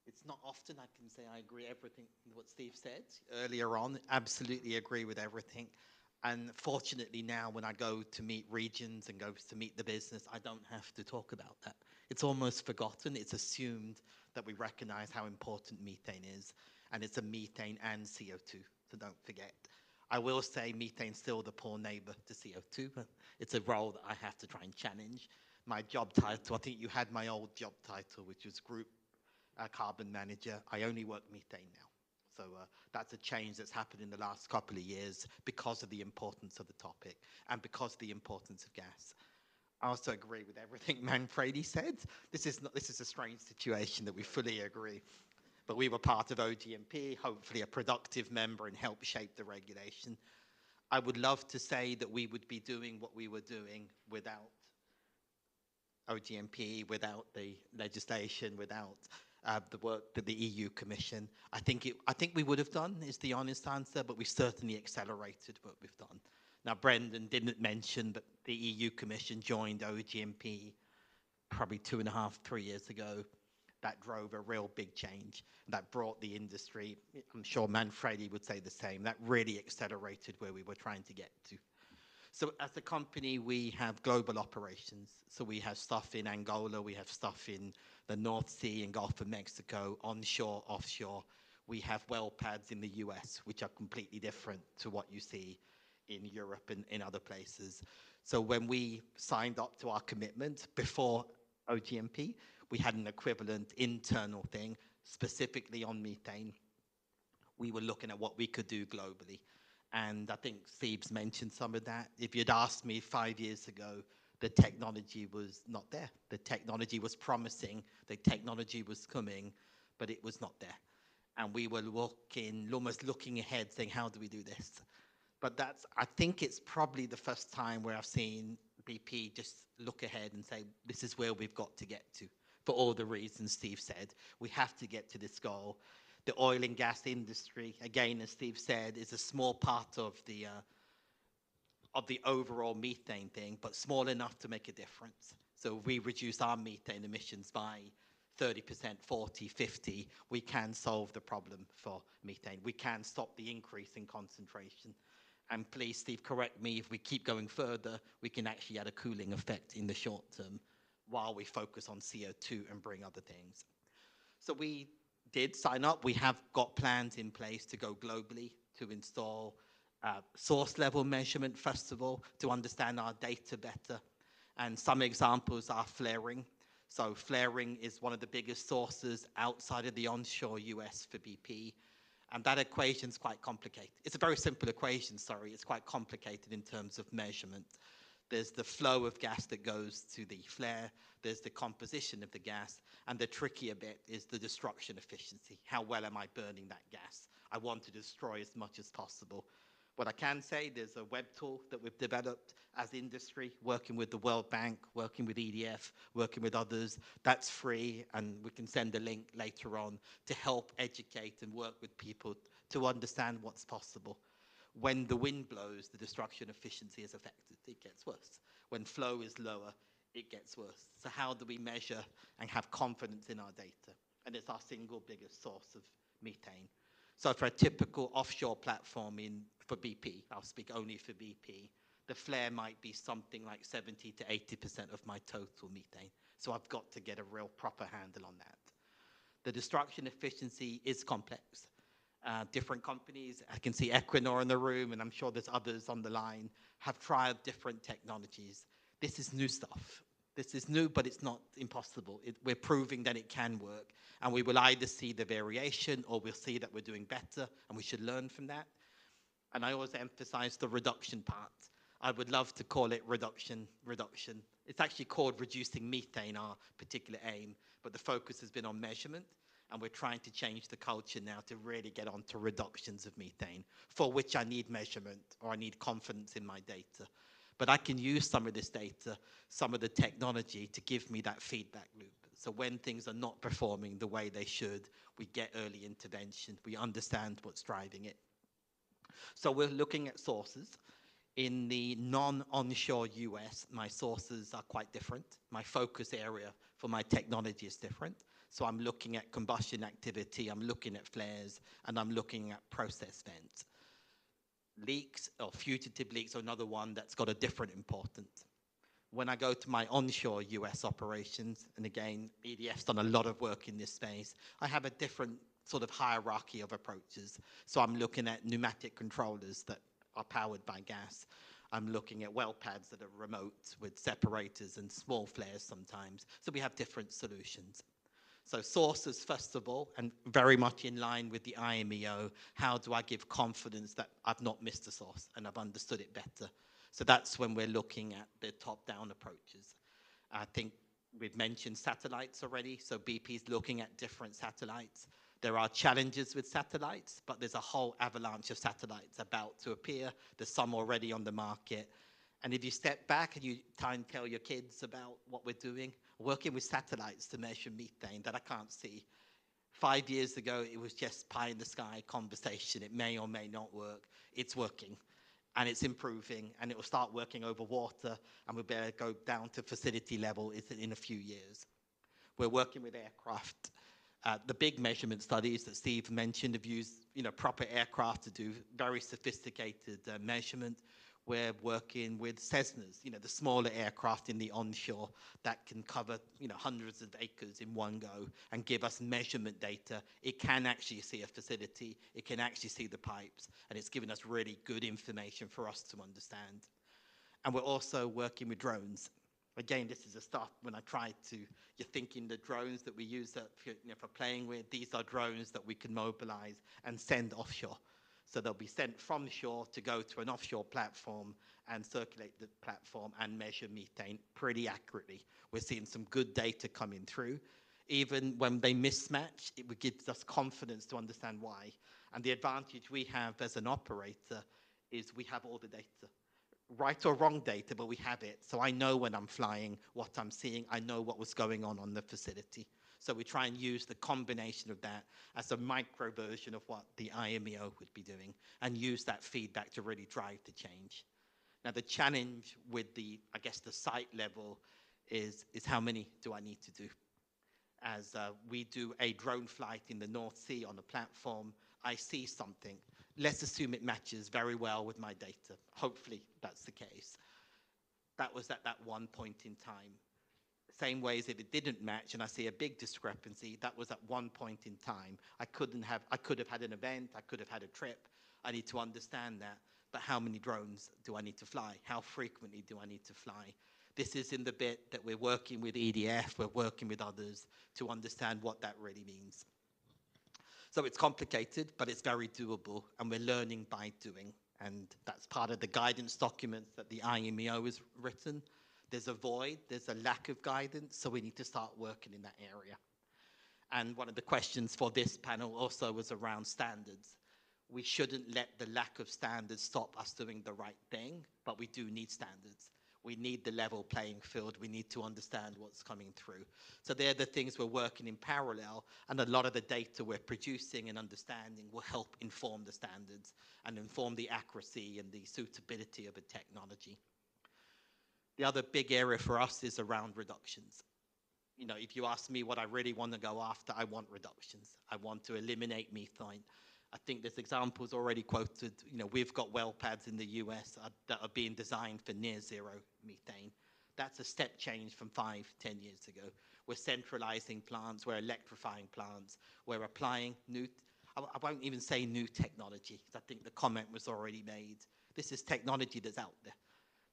it's not often I can say I agree everything with what Steve said earlier on. Absolutely agree with everything. And fortunately now when I go to meet regions and go to meet the business, I don't have to talk about that. It's almost forgotten. It's assumed that we recognize how important methane is, and it's a methane and CO2, so don't forget. I will say methane's still the poor neighbor to CO2, but it's a role that I have to try and challenge. My job title, I think you had my old job title, which was Group Carbon Manager. I only work methane now. So that's a change that's happened in the last couple of years because of the importance of the topic and because of the importance of gas. I also agree with everything Manfredi said. This is a strange situation that we fully agree. But we were part of OGMP, hopefully a productive member, and helped shape the regulation. I would love to say that we would be doing what we were doing without OGMP, without the legislation, without the work that the EU Commission. I think we would have done, is the honest answer, but we certainly accelerated what we've done. Now, Brendan didn't mention, but the EU Commission joined OGMP probably 2.5, 3 years ago. That drove a real big change. That brought the industry, I'm sure Manfredi would say the same, that really accelerated where we were trying to get to. So as a company, we have global operations. So we have stuff in Angola, we have stuff in the North Sea and Gulf of Mexico, onshore, offshore. We have well pads in the US, which are completely different to what you see in Europe and in other places. So when we signed up to our commitment before OGMP, we had an equivalent internal thing, specifically on methane. We were looking at what we could do globally. And I think Steve's mentioned some of that. If you'd asked me 5 years ago, the technology was not there. The technology was promising, the technology was coming, but it was not there. And we were almost looking ahead, saying, how do we do this? But I think it's probably the first time where I've seen BP just look ahead and say, this is where we've got to get to, for all the reasons Steve said. We have to get to this goal. The oil and gas industry, again, as Steve said, is a small part of the overall methane thing, but small enough to make a difference. So if we reduce our methane emissions by 30%, 40, 50, we can solve the problem for methane. We can stop the increase in concentration. And please, Steve, correct me, if we keep going further, we can actually add a cooling effect in the short term while we focus on CO2 and bring other things. So we did sign up. We have got plans in place to go globally to install source level measurement, first of all, to understand our data better. And some examples are flaring. So flaring is one of the biggest sources outside of the onshore US for BP. And that equation is quite complicated. It's a very simple equation, sorry. It's quite complicated in terms of measurement. There's the flow of gas that goes to the flare. There's the composition of the gas. And the trickier bit is the destruction efficiency. How well am I burning that gas? I want to destroy as much as possible. What I can say, there's a web tool that we've developed as industry, working with the World Bank, working with EDF, working with others. That's free, and we can send a link later on to help educate and work with people to understand what's possible. When the wind blows, the destruction efficiency is affected. It gets worse. When flow is lower, it gets worse. So how do we measure and have confidence in our data? And it's our single biggest source of methane. So for a typical offshore platform for BP, I'll speak only for BP, the flare might be something like 70 to 80% of my total methane. So I've got to get a real proper handle on that. The destruction efficiency is complex. Different companies, I can see Equinor in the room, and I'm sure there's others on the line, have tried different technologies. This is new stuff. This is new, but it's not impossible. We're proving that it can work, and we will either see the variation or we'll see that we're doing better, and we should learn from that. And I always emphasize the reduction part. I would love to call it reduction. It's actually called reducing methane, our particular aim, but the focus has been on measurement, and we're trying to change the culture now to really get on to reductions of methane, for which I need measurement or I need confidence in my data. But I can use some of this data, some of the technology to give me that feedback loop. So when things are not performing the way they should, we get early intervention. We understand what's driving it. So we're looking at sources. In the non-onshore US, my sources are quite different. My focus area for my technology is different. So I'm looking at combustion activity, I'm looking at flares, and I'm looking at process vents. Leaks or fugitive leaks are another one that's got a different importance. When I go to my onshore US operations, and again, EDF's done a lot of work in this space, I have a different sort of hierarchy of approaches. So I'm looking at pneumatic controllers that are powered by gas. I'm looking at well pads that are remote with separators and small flares sometimes. So we have different solutions. So sources, first of all, and very much in line with the IMEO, how do I give confidence that I've not missed a source and I've understood it better? So that's when we're looking at the top-down approaches. I think we've mentioned satellites already, so BP's looking at different satellites. There are challenges with satellites, but there's a whole avalanche of satellites about to appear. There's some already on the market. And if you step back and you try and tell your kids about what we're doing, working with satellites to measure methane that I can't see. 5 years ago, it was just pie in the sky conversation. It may or may not work. It's working, and it's improving, and it will start working over water, and we'll be able to go down to facility level in a few years. We're working with aircraft. The big measurement studies that Steve mentioned have used proper aircraft to do very sophisticated measurement. We're working with Cessnas, the smaller aircraft in the onshore that can cover, hundreds of acres in one go and give us measurement data. It can actually see a facility. It can actually see the pipes, and it's giving us really good information for us to understand. And we're also working with drones. Again, this is a stuff when I try to, you're thinking the drones that we use for playing with, these are drones that we can mobilize and send offshore. So they'll be sent from shore to go to an offshore platform and circulate the platform and measure methane pretty accurately. We're seeing some good data coming through. Even when they mismatch, it gives us confidence to understand why. And the advantage we have as an operator is we have all the data. Right or wrong data, but we have it. So I know when I'm flying what I'm seeing. I know what was going on the facility. So we try and use the combination of that as a micro version of what the IMEO would be doing and use that feedback to really drive the change. Now, the challenge with the site level is how many do I need to do? As we do a drone flight in the North Sea on a platform, I see something. Let's assume it matches very well with my data. Hopefully that's the case. That was at that one point in time. Same way as if it didn't match and I see a big discrepancy, that was at one point in time. I could have had an event, I could have had a trip. I need to understand that. but how many drones do I need to fly? How frequently do I need to fly? This is in the bit that we're working with EDF, we're working with others to understand what that really means. So it's complicated, but it's very doable, and we're learning by doing. And that's part of the guidance documents that the IMEO has written. There's a void, there's a lack of guidance, so we need to start working in that area. And one of the questions for this panel also was around standards. We shouldn't let the lack of standards stop us doing the right thing, but we do need standards. We need the level playing field. We need to understand what's coming through. So they're the things we're working in parallel, and a lot of the data we're producing and understanding will help inform the standards and inform the accuracy and the suitability of a technology. The other big area for us is around reductions. You know, if you ask me what I really want to go after, I want reductions. I want to eliminate methane. I think there's examples already quoted. You know, we've got well pads in the US that are being designed for near zero methane. That's a step change from 5-10 years ago. We're centralizing plants, we're electrifying plants, we're applying new, I won't even say new technology, because I think the comment was already made. This is technology that's out there.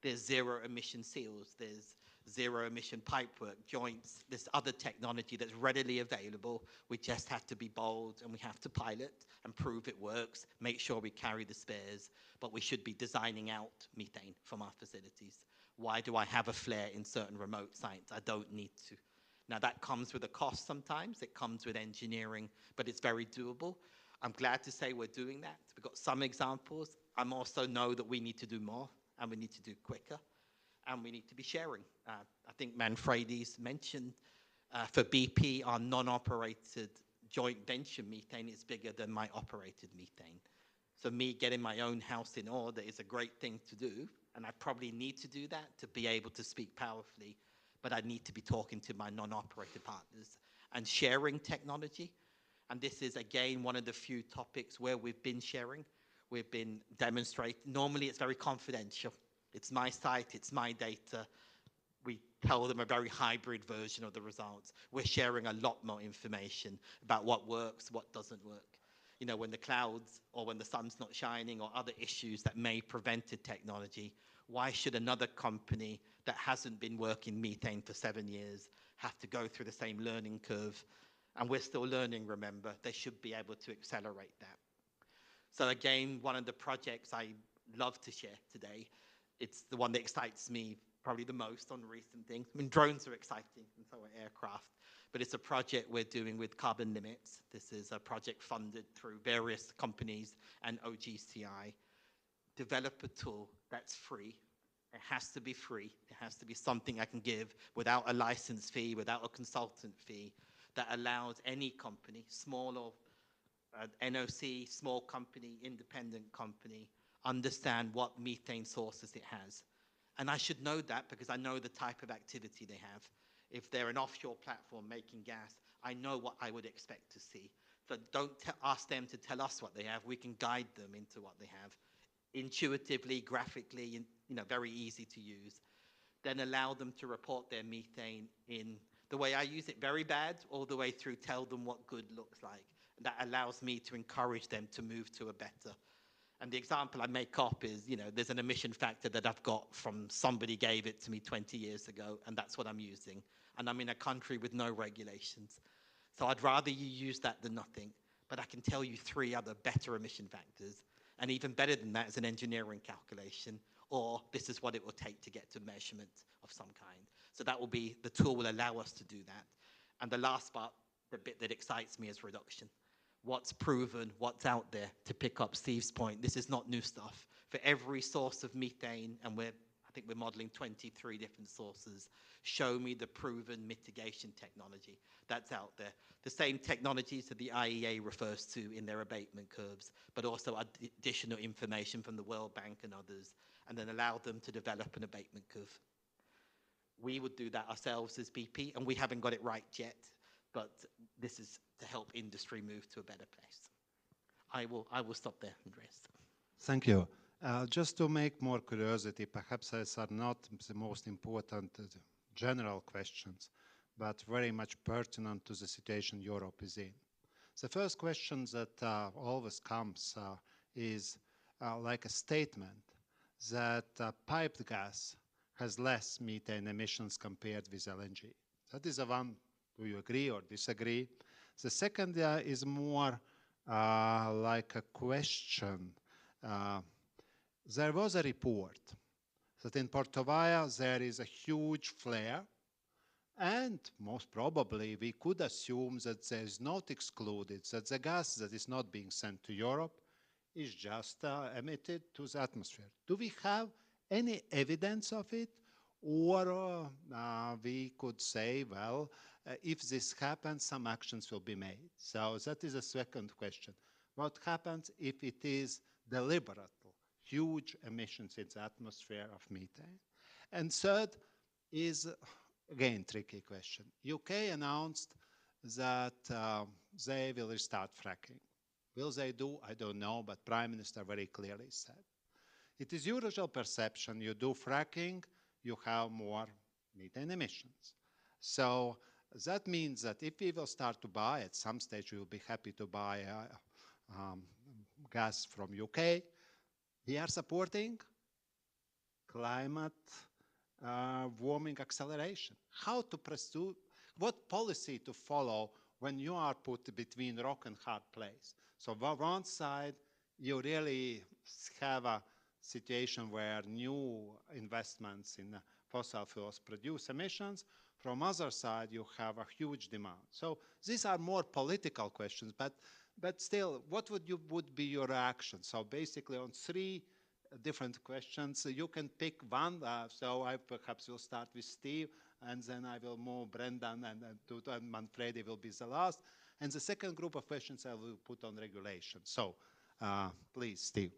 There's zero emission seals, there's zero emission pipework, joints, there's other technology that's readily available. We just have to be bold, and we have to pilot and prove it works, make sure we carry the spares, but we should be designing out methane from our facilities. Why do I have a flare in certain remote sites? I don't need to. Now that comes with a cost sometimes, it comes with engineering, but it's very doable. I'm glad to say we're doing that. We've got some examples. I also know that we need to do more, and we need to do quicker, and we need to be sharing. I think Manfredi's mentioned for BP, our non-operated joint venture methane is bigger than my operated methane. So me getting my own house in order is a great thing to do, and I probably need to do that to be able to speak powerfully, but I need to be talking to my non-operated partners and sharing technology. And this is, again, one of the few topics where we've been sharing. We've been demonstrating. Normally, it's very confidential. It's my site, it's my data. We tell them a very hybrid version of the results. We're sharing a lot more information about what works, what doesn't work. You know, when the clouds or when the sun's not shining or other issues that may prevent the technology, why should another company that hasn't been working methane for 7 years have to go through the same learning curve? And we're still learning, remember. They should be able to accelerate that. So again, one of the projects I love to share today, it's the one that excites me probably the most on recent things. I mean, drones are exciting, and so are aircraft, but it's a project we're doing with Carbon Limits. This is a project funded through various companies and OGCI. Develop a tool that's free. It has to be free. It has to be something I can give without a license fee, without a consultant fee, that allows any company, small or NOC, small company, independent company, understand what methane sources it has. And I should know that because I know the type of activity they have. If they're an offshore platform making gas, I know what I would expect to see. So don't ask them to tell us what they have. We can guide them into what they have. Intuitively, graphically, you know, very easy to use. Then allow them to report their methane in the way I use it, very bad, all the way through tell them what good looks like. And that allows me to encourage them to move to a better. And the example I make up is, you know, there's an emission factor that I've got from somebody gave it to me 20 years ago, and that's what I'm using. And I'm in a country with no regulations. So I'd rather you use that than nothing. But I can tell you 3 other better emission factors. And even better than that is an engineering calculation, or this is what it will take to get to measurement of some kind. So that will be, the tool will allow us to do that. And the last part, the bit that excites me, is reduction. What's proven, what's out there, to pick up Steve's point. This is not new stuff. For every source of methane, and I think we're modeling 23 different sources, show me the proven mitigation technology that's out there. The same technologies that the IEA refers to in their abatement curves, but also additional information from the World Bank and others, and then allow them to develop an abatement curve. We would do that ourselves as BP, and we haven't got it right yet, but this is to help industry move to a better place. I will stop there, Andreas. Thank you. Just to make more curiosity, perhaps these are not the most important general questions, but very much pertinent to the situation Europe is in. The first question that always comes is, like a statement that piped gas has less methane emissions compared with LNG. That is the one, do you agree or disagree? The second is more like a question. There was a report that in Porto Valle there is a huge flare, and most probably we could assume that there is not excluded that the gas that is not being sent to Europe is just emitted to the atmosphere. Do we have any evidence of it? Or we could say, well, if this happens, some actions will be made. So that is a second question. What happens if it is deliberate, huge emissions in the atmosphere of methane? And third is, again, tricky question. UK announced that they will restart fracking. Will they do? I don't know, but Prime Minister very clearly said. It is usual perception, you do fracking, you have more methane emissions. So that means that if we will start to buy, at some stage we will be happy to buy gas from UK, we are supporting climate warming acceleration. How to pursue, what policy to follow when you are put between rock and hard place. So on one side, you really have a situation where new investments in fossil fuels produce emissions. From other side, you have a huge demand. So these are more political questions, but still, what would be your reaction? So basically on three different questions, you can pick one. So I perhaps will start with Steve, and then I will move Brendan, and Manfredi will be the last. And the second group of questions I will put on regulation. So please, Steve.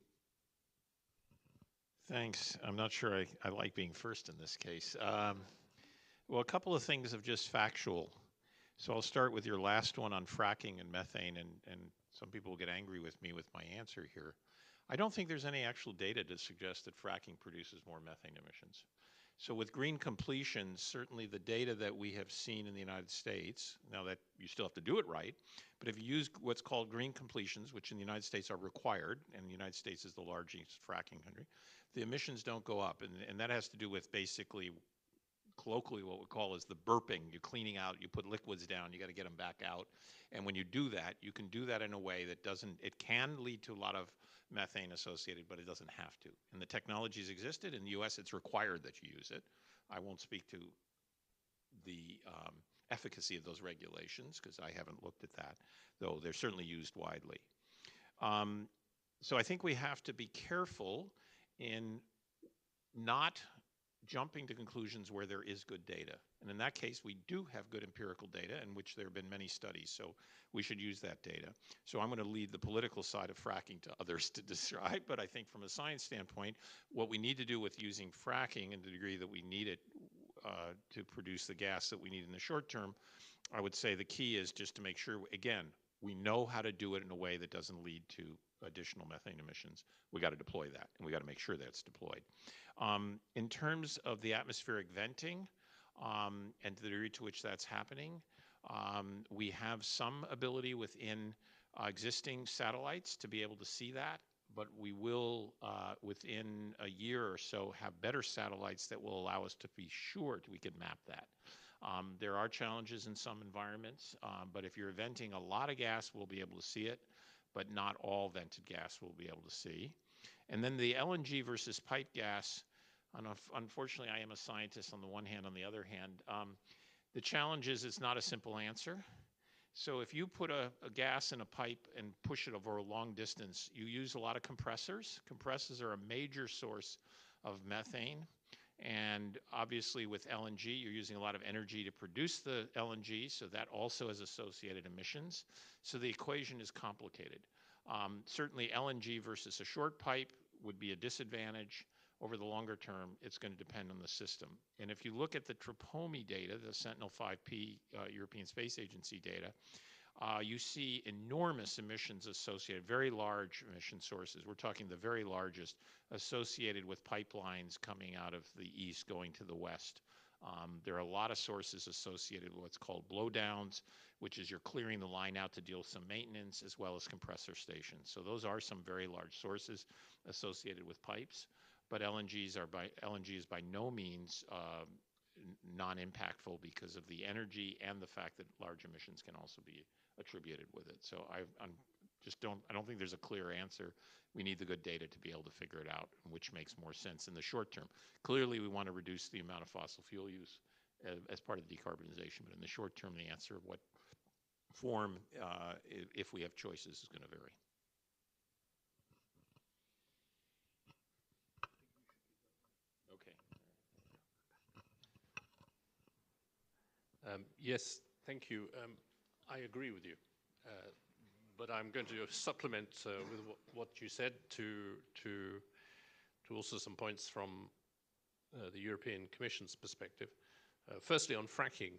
Thanks. I'm not sure I like being first in this case. Well, a couple of things of just factual. So I'll start with your last one on fracking and methane, and some people will get angry with me with my answer here. I don't think there's any actual data to suggest that fracking produces more methane emissions. So with green completions, certainly the data that we have seen in the United States, now that you still have to do it right, but if you use what's called green completions, which in the United States are required, and the United States is the largest fracking country, the emissions don't go up. And that has to do with basically, colloquially, what we call is the burping. You're cleaning out, you put liquids down, you got to get them back out. And when you do that, you can do that in a way that doesn't, it can lead to a lot of methane associated, but it doesn't have to. And the technologies existed. In the US, it's required that you use it. I won't speak to the efficacy of those regulations because I haven't looked at that, though they're certainly used widely. So I think we have to be careful in not jumping to conclusions where there is good data. And in that case, we do have good empirical data in which there have been many studies, so we should use that data. So I'm going to leave the political side of fracking to others to describe, but I think from a science standpoint, what we need to do with using fracking and the degree that we need it to produce the gas that we need in the short term, I would say the key is just to make sure, again, we know how to do it in a way that doesn't lead to additional methane emissions. We got to deploy that, and we got to make sure that it's deployed. In terms of the atmospheric venting and the degree to which that's happening, we have some ability within existing satellites to be able to see that, but we will, within a year or so, have better satellites that will allow us to be sure we can map that. There are challenges in some environments, but if you're venting a lot of gas, we'll be able to see it, but not all vented gas we'll be able to see. And then the LNG versus pipe gas, unfortunately I am a scientist on the one hand, on the other hand, the challenge is it's not a simple answer. So if you put a gas in a pipe and push it over a long distance, you use a lot of compressors. Compressors are a major source of methane. And obviously with LNG, you're using a lot of energy to produce the LNG, so that also has associated emissions. So the equation is complicated. Certainly LNG versus a short pipe would be a disadvantage. Over the longer term, it's going to depend on the system. And if you look at the TRPOMI data, the Sentinel-5P European Space Agency data, you see enormous emissions associated, very large emission sources. We're talking the very largest associated with pipelines coming out of the east going to the west. There are a lot of sources associated with what's called blowdowns, which is you're clearing the line out to deal with some maintenance, as well as compressor stations. So those are some very large sources associated with pipes, but LNG is by no means non-impactful because of the energy and the fact that large emissions can also be attributed with it. So I don't think there's a clear answer. We need the good data to be able to figure it out, which makes more sense in the short term. Clearly, we want to reduce the amount of fossil fuel use as part of decarbonization, but in the short term, the answer of what form, if we have choices, is going to vary. Okay. Yes, thank you. I agree with you, but I'm going to supplement with what you said to also some points from the European Commission's perspective. Firstly, on fracking,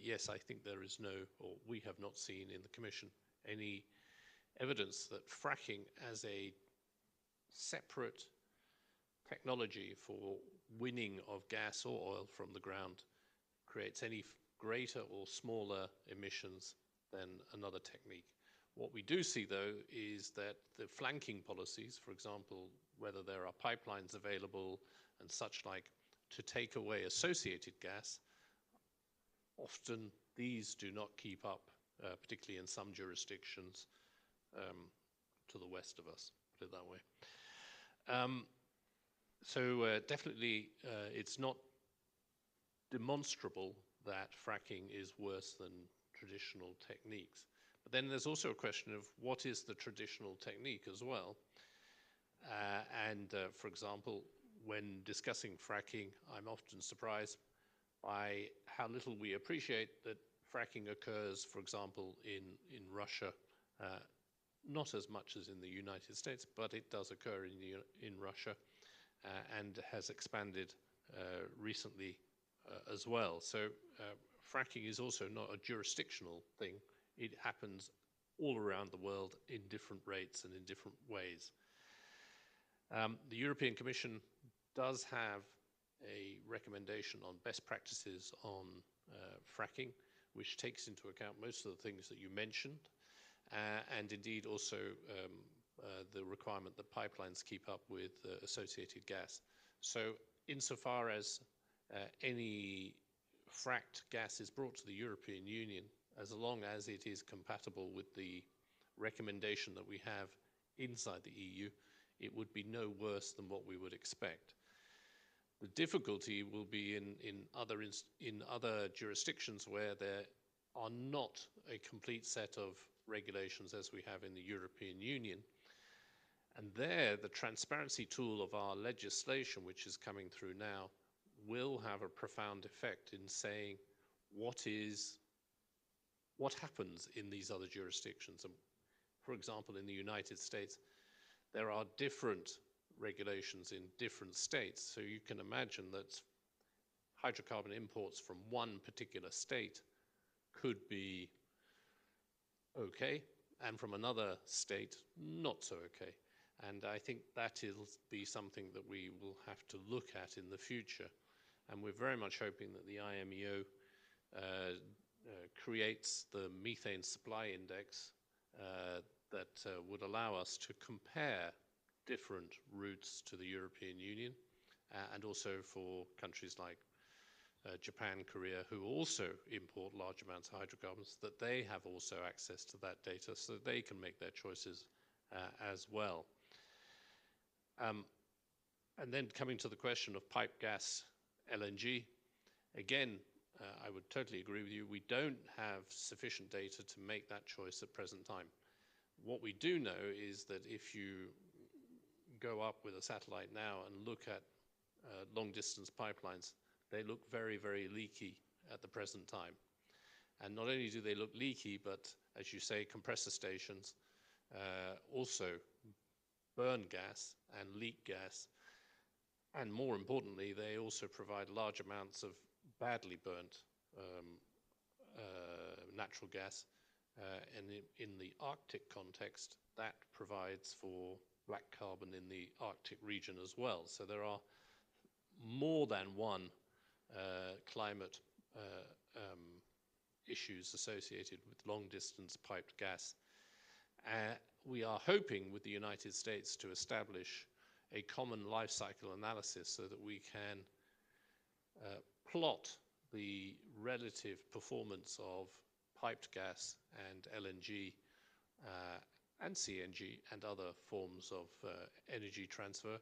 yes, I think there is no, or we have not seen in the Commission any evidence that fracking as a separate technology for winning of gas or oil from the ground creates any greater or smaller emissions than another technique. What we do see, though, is that the flanking policies, for example, whether there are pipelines available and such like, to take away associated gas, often these do not keep up, particularly in some jurisdictions to the west of us, put it that way. So definitely it's not demonstrable that fracking is worse than traditional techniques. But then there's also a question of what is the traditional technique as well. For example, when discussing fracking, I'm often surprised by how little we appreciate that fracking occurs, for example, in Russia, not as much as in the United States, but it does occur in Russia and has expanded recently as well. So fracking is also not a jurisdictional thing. It happens all around the world in different rates and in different ways. The European Commission does have a recommendation on best practices on fracking, which takes into account most of the things that you mentioned, and indeed also the requirement that pipelines keep up with associated gas. So insofar as any fracked gas is brought to the European Union, as long as it is compatible with the recommendation that we have inside the EU, it would be no worse than what we would expect. The difficulty will be in other jurisdictions where there are not a complete set of regulations as we have in the European Union. And there, the transparency tool of our legislation, which is coming through now, will have a profound effect in saying what happens in these other jurisdictions. And for example, in the United States, there are different regulations in different states. So you can imagine that hydrocarbon imports from one particular state could be okay, and from another state, not so okay. And I think that will be something that we will have to look at in the future. And we're very much hoping that the IMEO creates the methane supply index that would allow us to compare different routes to the European Union, and also for countries like Japan, Korea, who also import large amounts of hydrocarbons, that they have also access to that data so that they can make their choices as well. And then coming to the question of pipe gas LNG, again, I would totally agree with you. We don't have sufficient data to make that choice at present time. What we do know is that if you go up with a satellite now and look at long-distance pipelines, they look very, very leaky at the present time. And not only do they look leaky, but as you say, compressor stations also burn gas and leak gas. And more importantly, they also provide large amounts of badly burnt natural gas. And in the Arctic context, that provides for black carbon in the Arctic region as well. So there are more than one climate issues associated with long-distance piped gas. We are hoping with the United States to establish a common life cycle analysis so that we can plot the relative performance of piped gas and LNG and CNG and other forms of energy transfer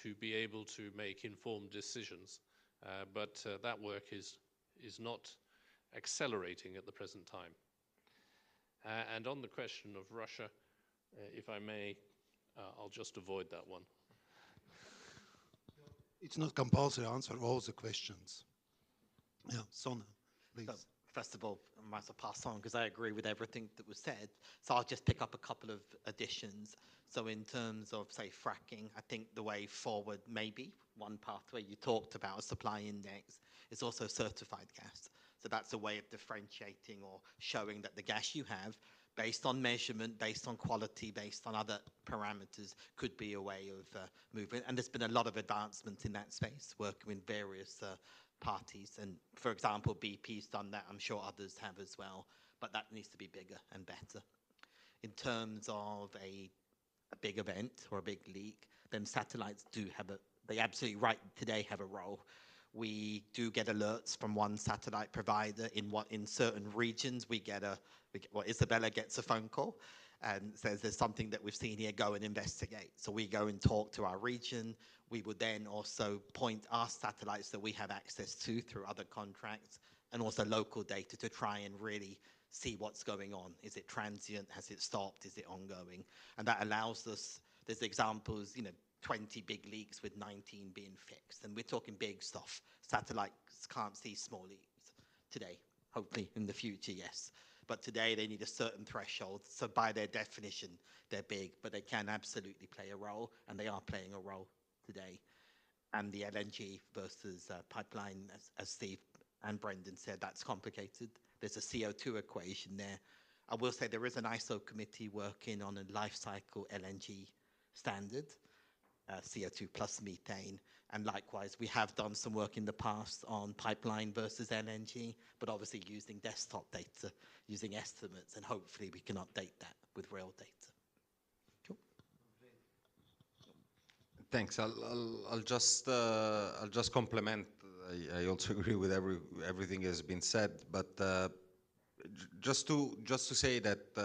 to be able to make informed decisions. But that work is not accelerating at the present time. And on the question of Russia, if I may, I'll just avoid that one. It's not compulsory. Answer all the questions. Yeah, Sona, please. So, first of all, I might as well pass on because I agree with everything that was said. So I'll just pick up a couple of additions. So in terms of, say, fracking, I think the way forward maybe one pathway you talked about, a supply index, is also certified gas. So that's a way of differentiating or showing that the gas you have, based on measurement, based on quality, based on other parameters, could be a way of moving. And there's been a lot of advancement in that space, working with various parties. And for example, BP's done that. I'm sure others have as well. But that needs to be bigger and better. In terms of a big event or a big leak, then satellites do have they absolutely right today have a role. We do get alerts from one satellite provider in certain regions. Isabella gets a phone call and says there's something that we've seen here, go and investigate. So we go and talk to our region. We would then also point our satellites that we have access to through other contracts and also local data to try and really see what's going on. Is it transient? Has it stopped? Is it ongoing? And that allows us, there's examples, 20 big leaks with 19 being fixed. And we're talking big stuff. Satellites can't see small leaks today. Hopefully in the future, yes. But today they need a certain threshold. So by their definition, they're big, but they can absolutely play a role, and they are playing a role today. And the LNG versus pipeline, as Steve and Brendan said, that's complicated. There's a CO2 equation there. I will say there is an ISO committee working on a life cycle LNG standard, CO2 plus methane. And likewise, we have done some work in the past on pipeline versus LNG, but obviously using desktop data, using estimates, and hopefully we can update that with real data. Cool. Thanks. I'll just complement. I also agree with everything has been said, but just to say that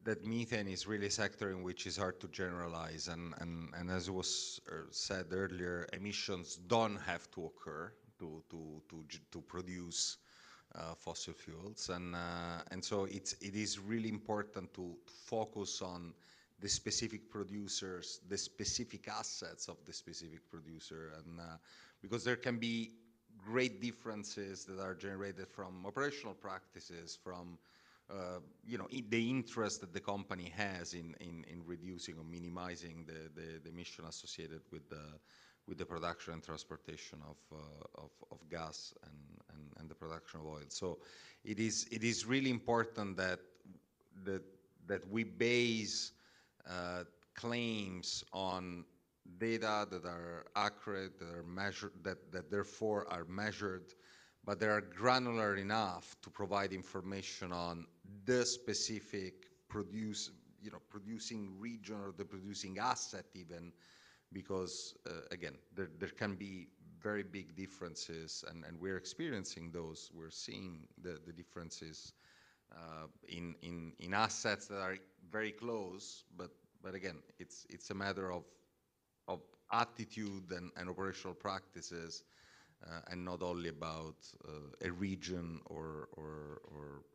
that methane is really a sector in which is hard to generalize, and as was said earlier, emissions don't have to occur to produce fossil fuels, and so it is really important to focus on the specific producers, the specific assets of the specific producer, and because there can be great differences that are generated from operational practices, from the interest that the company has in reducing or minimizing the emission associated with the production and transportation of gas and the production of oil. So it is really important that we base claims on data that are accurate, that are measured, that therefore are measured, but they are granular enough to provide information on the specific producing region or the producing asset even, because again, there can be very big differences, and we're experiencing those. We're seeing the differences in assets that are very close, but again, it's a matter of attitude and operational practices, and not only about a region or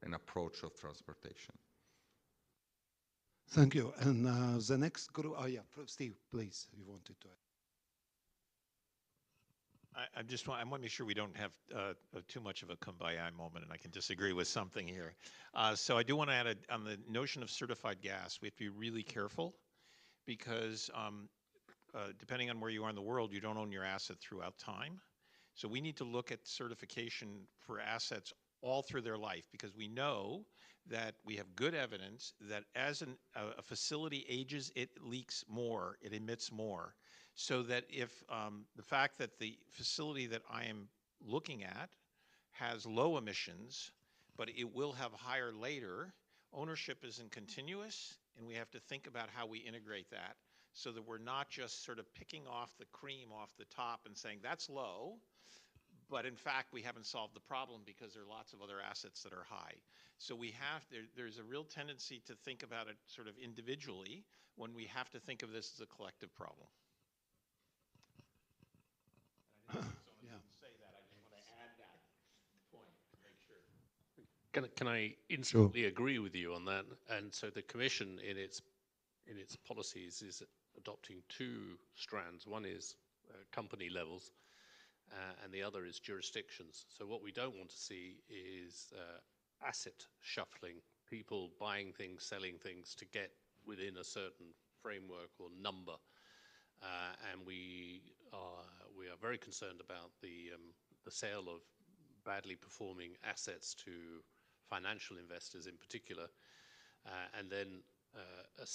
an approach of transportation. Thank you. And the next group, Steve, please, if you wanted to. I want to make sure we don't have too much of a kumbaya moment, and I can disagree with something here. So I do want to add on the notion of certified gas. We have to be really careful because depending on where you are in the world, you don't own your asset throughout time. So we need to look at certification for assets all through their life, because we know that we have good evidence that as a facility ages, it leaks more, it emits more. So that if the fact that the facility that I am looking at has low emissions, but it will have higher later. Ownership isn't continuous, and we have to think about how we integrate that so that we're not just sort of picking off the cream off the top and saying that's low, but in fact we haven't solved the problem because there are lots of other assets that are high. So we have, there's a real tendency to think about it sort of individually when we have to think of this as a collective problem. Can I instantly agree with you on that? And so the Commission, in its policies, is adopting two strands. One is company levels, and the other is jurisdictions. So what we don't want to see is asset shuffling, people buying things, selling things to get within a certain framework or number. And we are very concerned about the sale of badly performing assets to financial investors in particular, and then a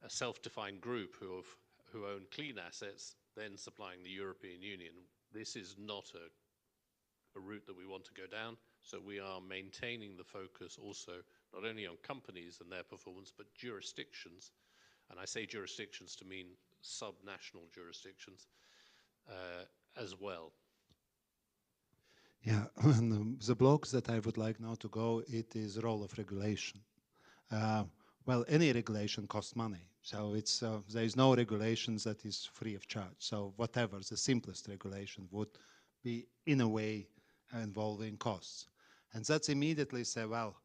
self-defined group who own clean assets then supplying the European Union. This is not a route that we want to go down, so we are maintaining the focus also not only on companies and their performance, but jurisdictions, and I say jurisdictions to mean subnational jurisdictions as well. Yeah, and the blocks that I would like now to go, it is role of regulation. Well, any regulation costs money. So it's, there is no regulations that is free of charge. So whatever, the simplest regulation would be in a way involving costs. And that's immediately say, well,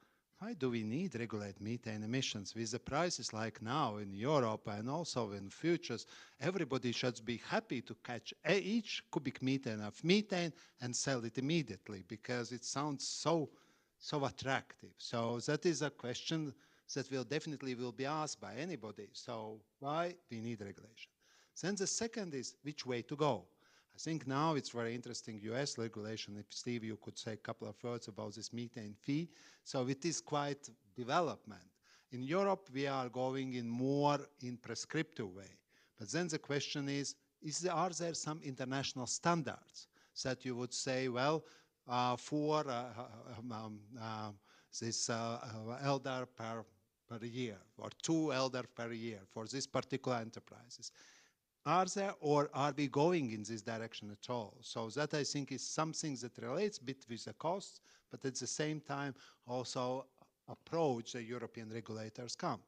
why do we need regulate methane emissions? With the prices like now in Europe and also in futures, everybody should be happy to catch each cubic meter of methane and sell it immediately because it sounds so attractive. So that is a question that will definitely be asked by anybody. So why we need regulation? Then the second is which way to go. I think now it's very interesting US regulation. If Steve, you could say a couple of words about this methane fee. So it is quite development. In Europe, we are going in more in prescriptive way. But then the question is are there some international standards that you would say, well, for this elder per year or 2 elder per year for this particular enterprises? Are there, or are we going in this direction at all? So that I think is something that relates a bit with the costs, but at the same time also approach the European regulators come.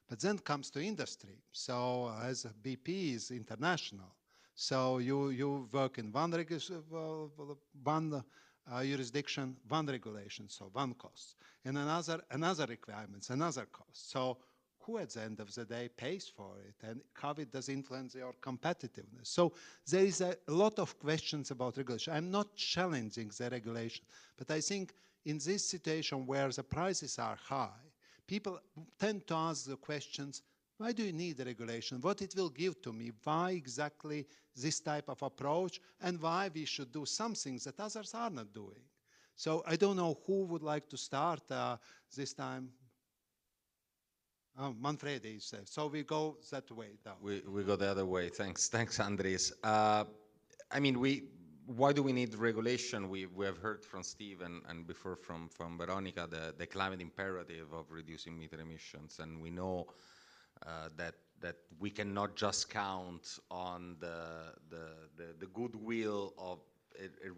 But then comes to industry. So as BP is international, so you work in one jurisdiction, one regulation, so one cost, and another requirements, another cost. So who at the end of the day pays for it and how it does influence your competitiveness. So there is a lot of questions about regulation. I'm not challenging the regulation, but I think in this situation where the prices are high, people tend to ask the questions, why do you need regulation? What it will give to me? Why exactly this type of approach? And why we should do something that others are not doing? So I don't know who would like to start this time. Manfredi is there. So we go that way down. We go the other way. Thanks, Andres. I mean, why do we need regulation? We have heard from Steve and before from Veronica the climate imperative of reducing methane emissions, and we know that we cannot just count on the goodwill of a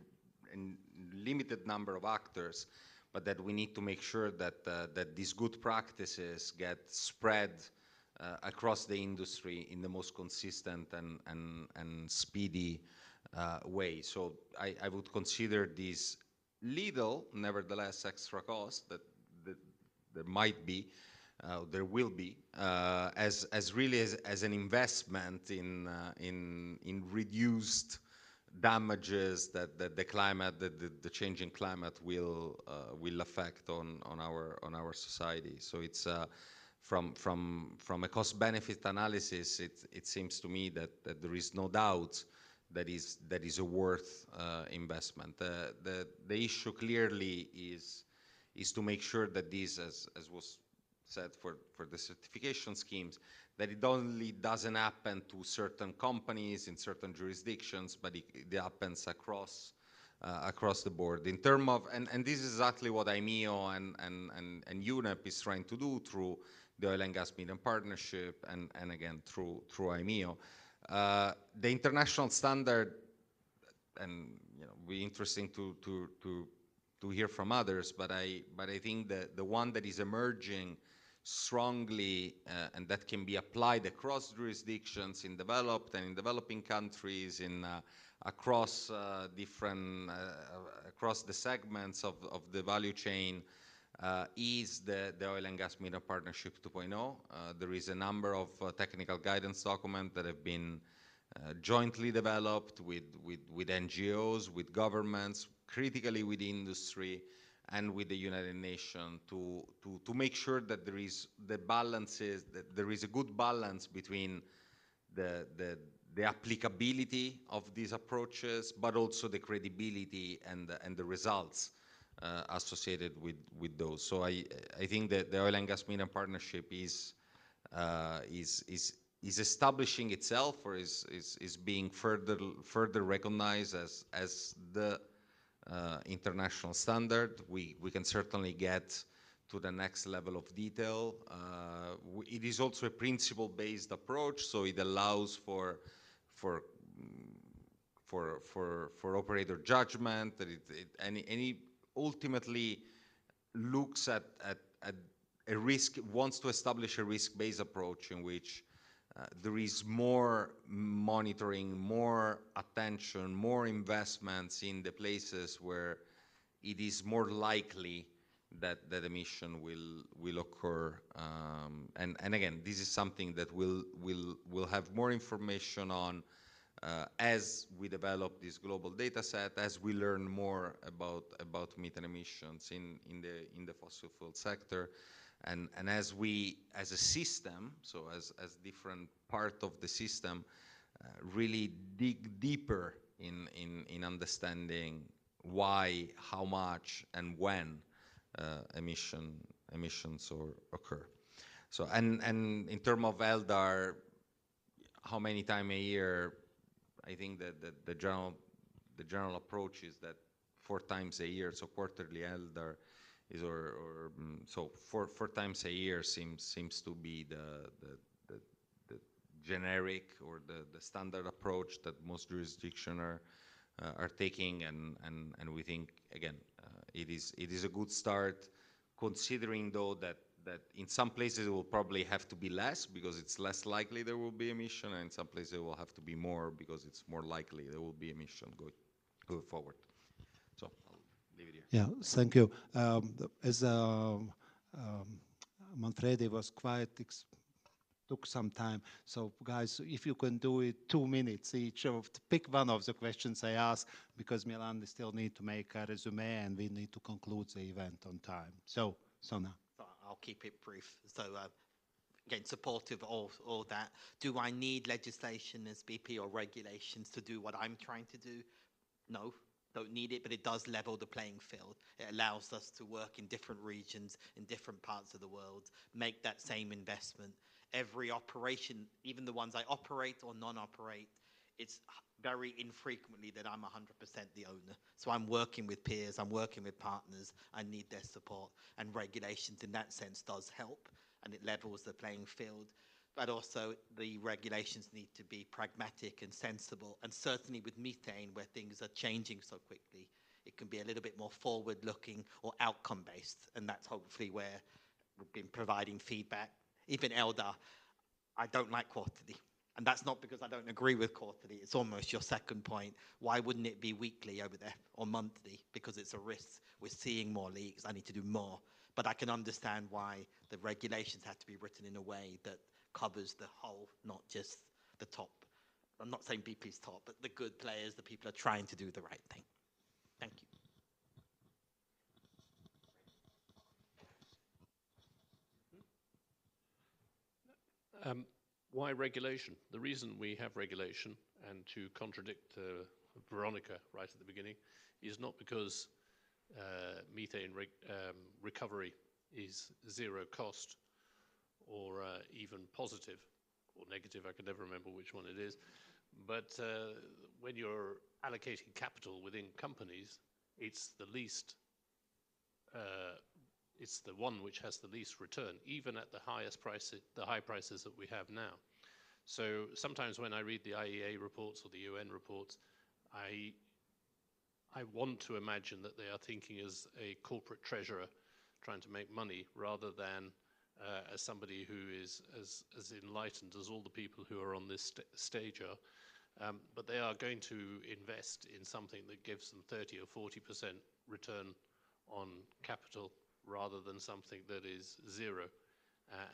limited number of actors, but that we need to make sure that these good practices get spread across the industry in the most consistent and speedy way. So I would consider this little, nevertheless, extra cost that there might be, there will be, as really as an investment in reduced damages that the changing climate will affect on our society. So it's from a cost-benefit analysis, it seems to me that there is no doubt that is a worth investment. The issue clearly is to make sure that this, as was said for the certification schemes, that it only doesn't happen to certain companies in certain jurisdictions, but it happens across across the board. In terms of, and this is exactly what IMEO and UNEP is trying to do through the Oil and Gas Medium Partnership and again through IMEO. The international standard, and be interesting to hear from others, but I think that the one that is emerging strongly and that can be applied across jurisdictions in developed and in developing countries, in across across the segments of the value chain, is the Oil and Gas Medium Partnership 2.0. There is a number of technical guidance documents that have been jointly developed with NGOs, with governments, critically with industry, and with the United Nations to make sure that there is a good balance between the applicability of these approaches, but also the credibility and the results associated with those. So I think that the Oil and Gas Medium Partnership is establishing itself, or is being further recognized as the international standard. We can certainly get to the next level of detail. It is also a principle-based approach, so it allows for operator judgment. That any ultimately looks at a risk, wants to establish a risk-based approach in which there is more monitoring, more attention, more investments in the places where it is more likely that emission will occur. And again, this is something that we'll have more information on as we develop this global data set, as we learn more about methane emissions in the fossil fuel sector. And as we, as a system, so as different part of the system, really dig deeper in understanding why, how much, and when emissions occur. So and in terms of LDAR, how many times a year? I think that the general approach is that 4 times a year, so quarterly LDAR. So four times a year seems to be the generic or the standard approach that most jurisdictions are taking, and we think again it is a good start, considering though that in some places it will probably have to be less because it's less likely there will be emission, and in some places it will have to be more because it's more likely there will be emission going forward. So I'll leave it here. Yeah, thank you. As Manfredi was quite took some time. So guys, if you can do it 2 minutes each, pick one of the questions I ask, because Milan still need to make a resume and we need to conclude the event on time. So now. I'll keep it brief. So again, supportive of all that. Do I need legislation as BP or regulations to do what I'm trying to do? No, don't need it, but it does level the playing field. It allows us to work in different regions, in different parts of the world, make that same investment. Every operation, even the ones I operate or non-operate, it's very infrequently that I'm 100% the owner. So I'm working with peers, I'm working with partners, I need their support, and regulations in that sense does help, and it levels the playing field. But also the regulations need to be pragmatic and sensible, and certainly with methane, where things are changing so quickly, it can be a little bit more forward-looking or outcome-based, and that's hopefully where we've been providing feedback. Even ELDA, I don't like quarterly. And that's not because I don't agree with quarterly. It's almost your second point. Why wouldn't it be weekly over there or monthly? Because it's a risk. We're seeing more leaks. I need to do more. But I can understand why the regulations have to be written in a way that covers the whole, not just the top. I'm not saying BP's top, but the good players, the people are trying to do the right thing. Thank you. Why regulation? The reason we have regulation, and to contradict Veronica right at the beginning, is not because methane recovery is zero cost or even positive or negative, I can never remember which one it is, But when you're allocating capital within companies, it's the least, it's the one which has the least return, even at the highest price, the high prices that we have now. So sometimes when I read the IEA reports or the UN reports, I want to imagine that they are thinking as a corporate treasurer trying to make money rather than as somebody who is as enlightened as all the people who are on this stage are. But they are going to invest in something that gives them 30 or 40% return on capital rather than something that is zero.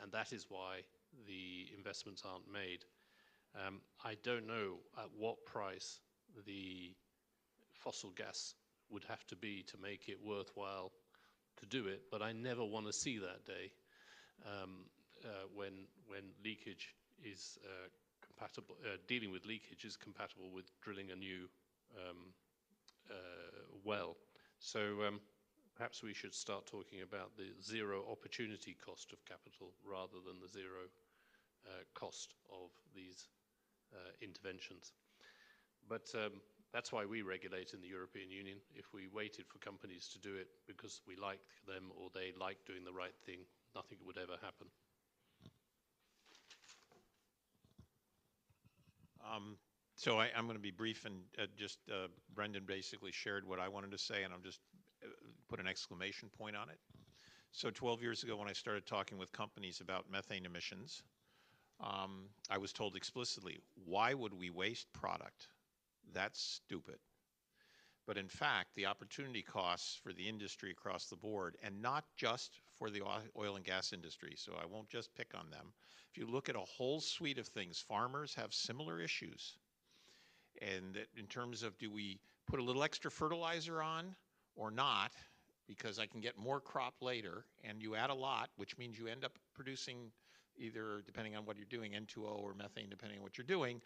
And that is why the investments aren't made. I don't know at what price the fossil gas would have to be to make it worthwhile to do it, but I never want to see that day when leakage is compatible, dealing with leakage is compatible with drilling a new well. So perhaps we should start talking about the zero opportunity cost of capital rather than the zero cost of these interventions. But that's why we regulate in the European Union. If we waited for companies to do it because we like them or they like doing the right thing, nothing would ever happen. So I'm going to be brief and just Brendan basically shared what I wanted to say, and I'll just put an exclamation point on it. So 12 years ago when I started talking with companies about methane emissions, I was told explicitly, why would we waste product? That's stupid. But in fact, the opportunity costs for the industry across the board, and not just for the oil and gas industry, so I won't just pick on them. If you look at a whole suite of things, farmers have similar issues. And that in terms of, do we put a little extra fertilizer on or not, because I can get more crop later, and you add a lot, which means you end up producing either, depending on what you're doing, N2O or methane, depending on what you're doing,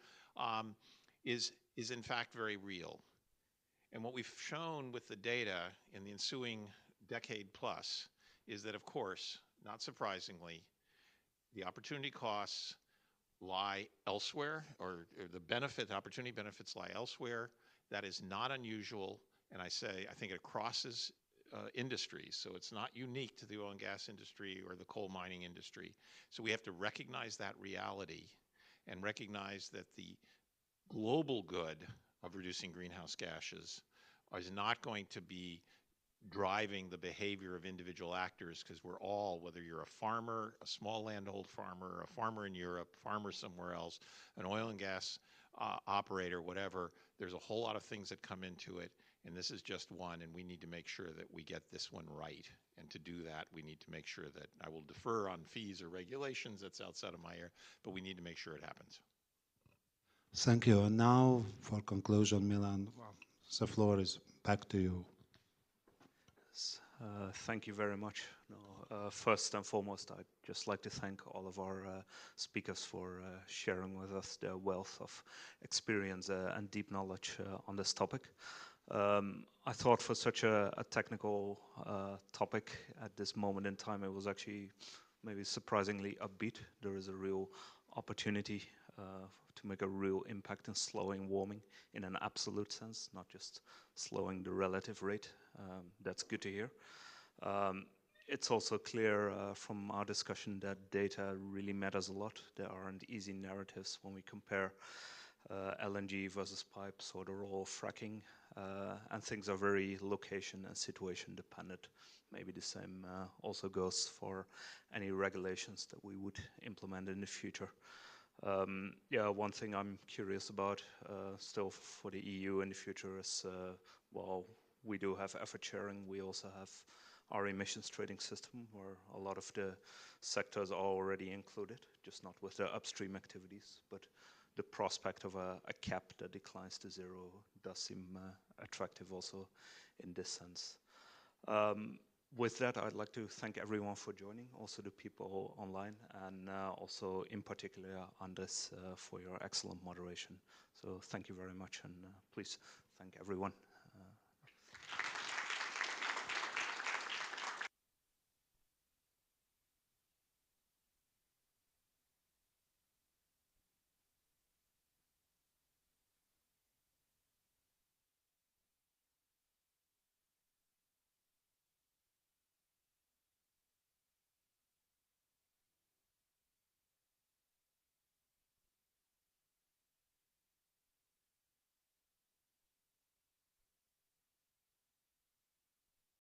is in fact very real. And what we've shown with the data in the ensuing decade plus is that, of course, not surprisingly, the opportunity costs lie elsewhere, or the benefit, the opportunity benefits lie elsewhere. That is not unusual, and I think it crosses industries, so it's not unique to the oil and gas industry or the coal mining industry. So we have to recognize that reality and recognize that the global good of reducing greenhouse gases is not going to be driving the behavior of individual actors, because we're all, whether you're a farmer, a small landhold farmer, a farmer in Europe, farmer somewhere else, an oil and gas operator, whatever, there's a whole lot of things that come into it, and this is just one, and we need to make sure that we get this one right. And to do that, we need to make sure that, I will defer on fees or regulations, that's outside of my area, but we need to make sure it happens. Thank you. And now for conclusion, Milan, the floor is back to you. Thank you very much. First and foremost, I'd just like to thank all of our speakers for sharing with us their wealth of experience and deep knowledge on this topic. I thought for such a technical topic at this moment in time, it was actually maybe surprisingly upbeat. There is a real opportunity to make a real impact in slowing warming in an absolute sense, not just slowing the relative rate. That's good to hear. It's also clear from our discussion that data really matters a lot. There aren't easy narratives when we compare LNG versus pipes or the role of fracking, and things are very location and situation dependent. Maybe the same also goes for any regulations that we would implement in the future. Yeah, one thing I'm curious about still for the EU in the future is, while we do have effort sharing, we also have our emissions trading system where a lot of the sectors are already included, just not with the upstream activities, but the prospect of a cap that declines to zero does seem attractive also in this sense. With that, I'd like to thank everyone for joining, also the people online, and also in particular Andres for your excellent moderation. So thank you very much, and please thank everyone.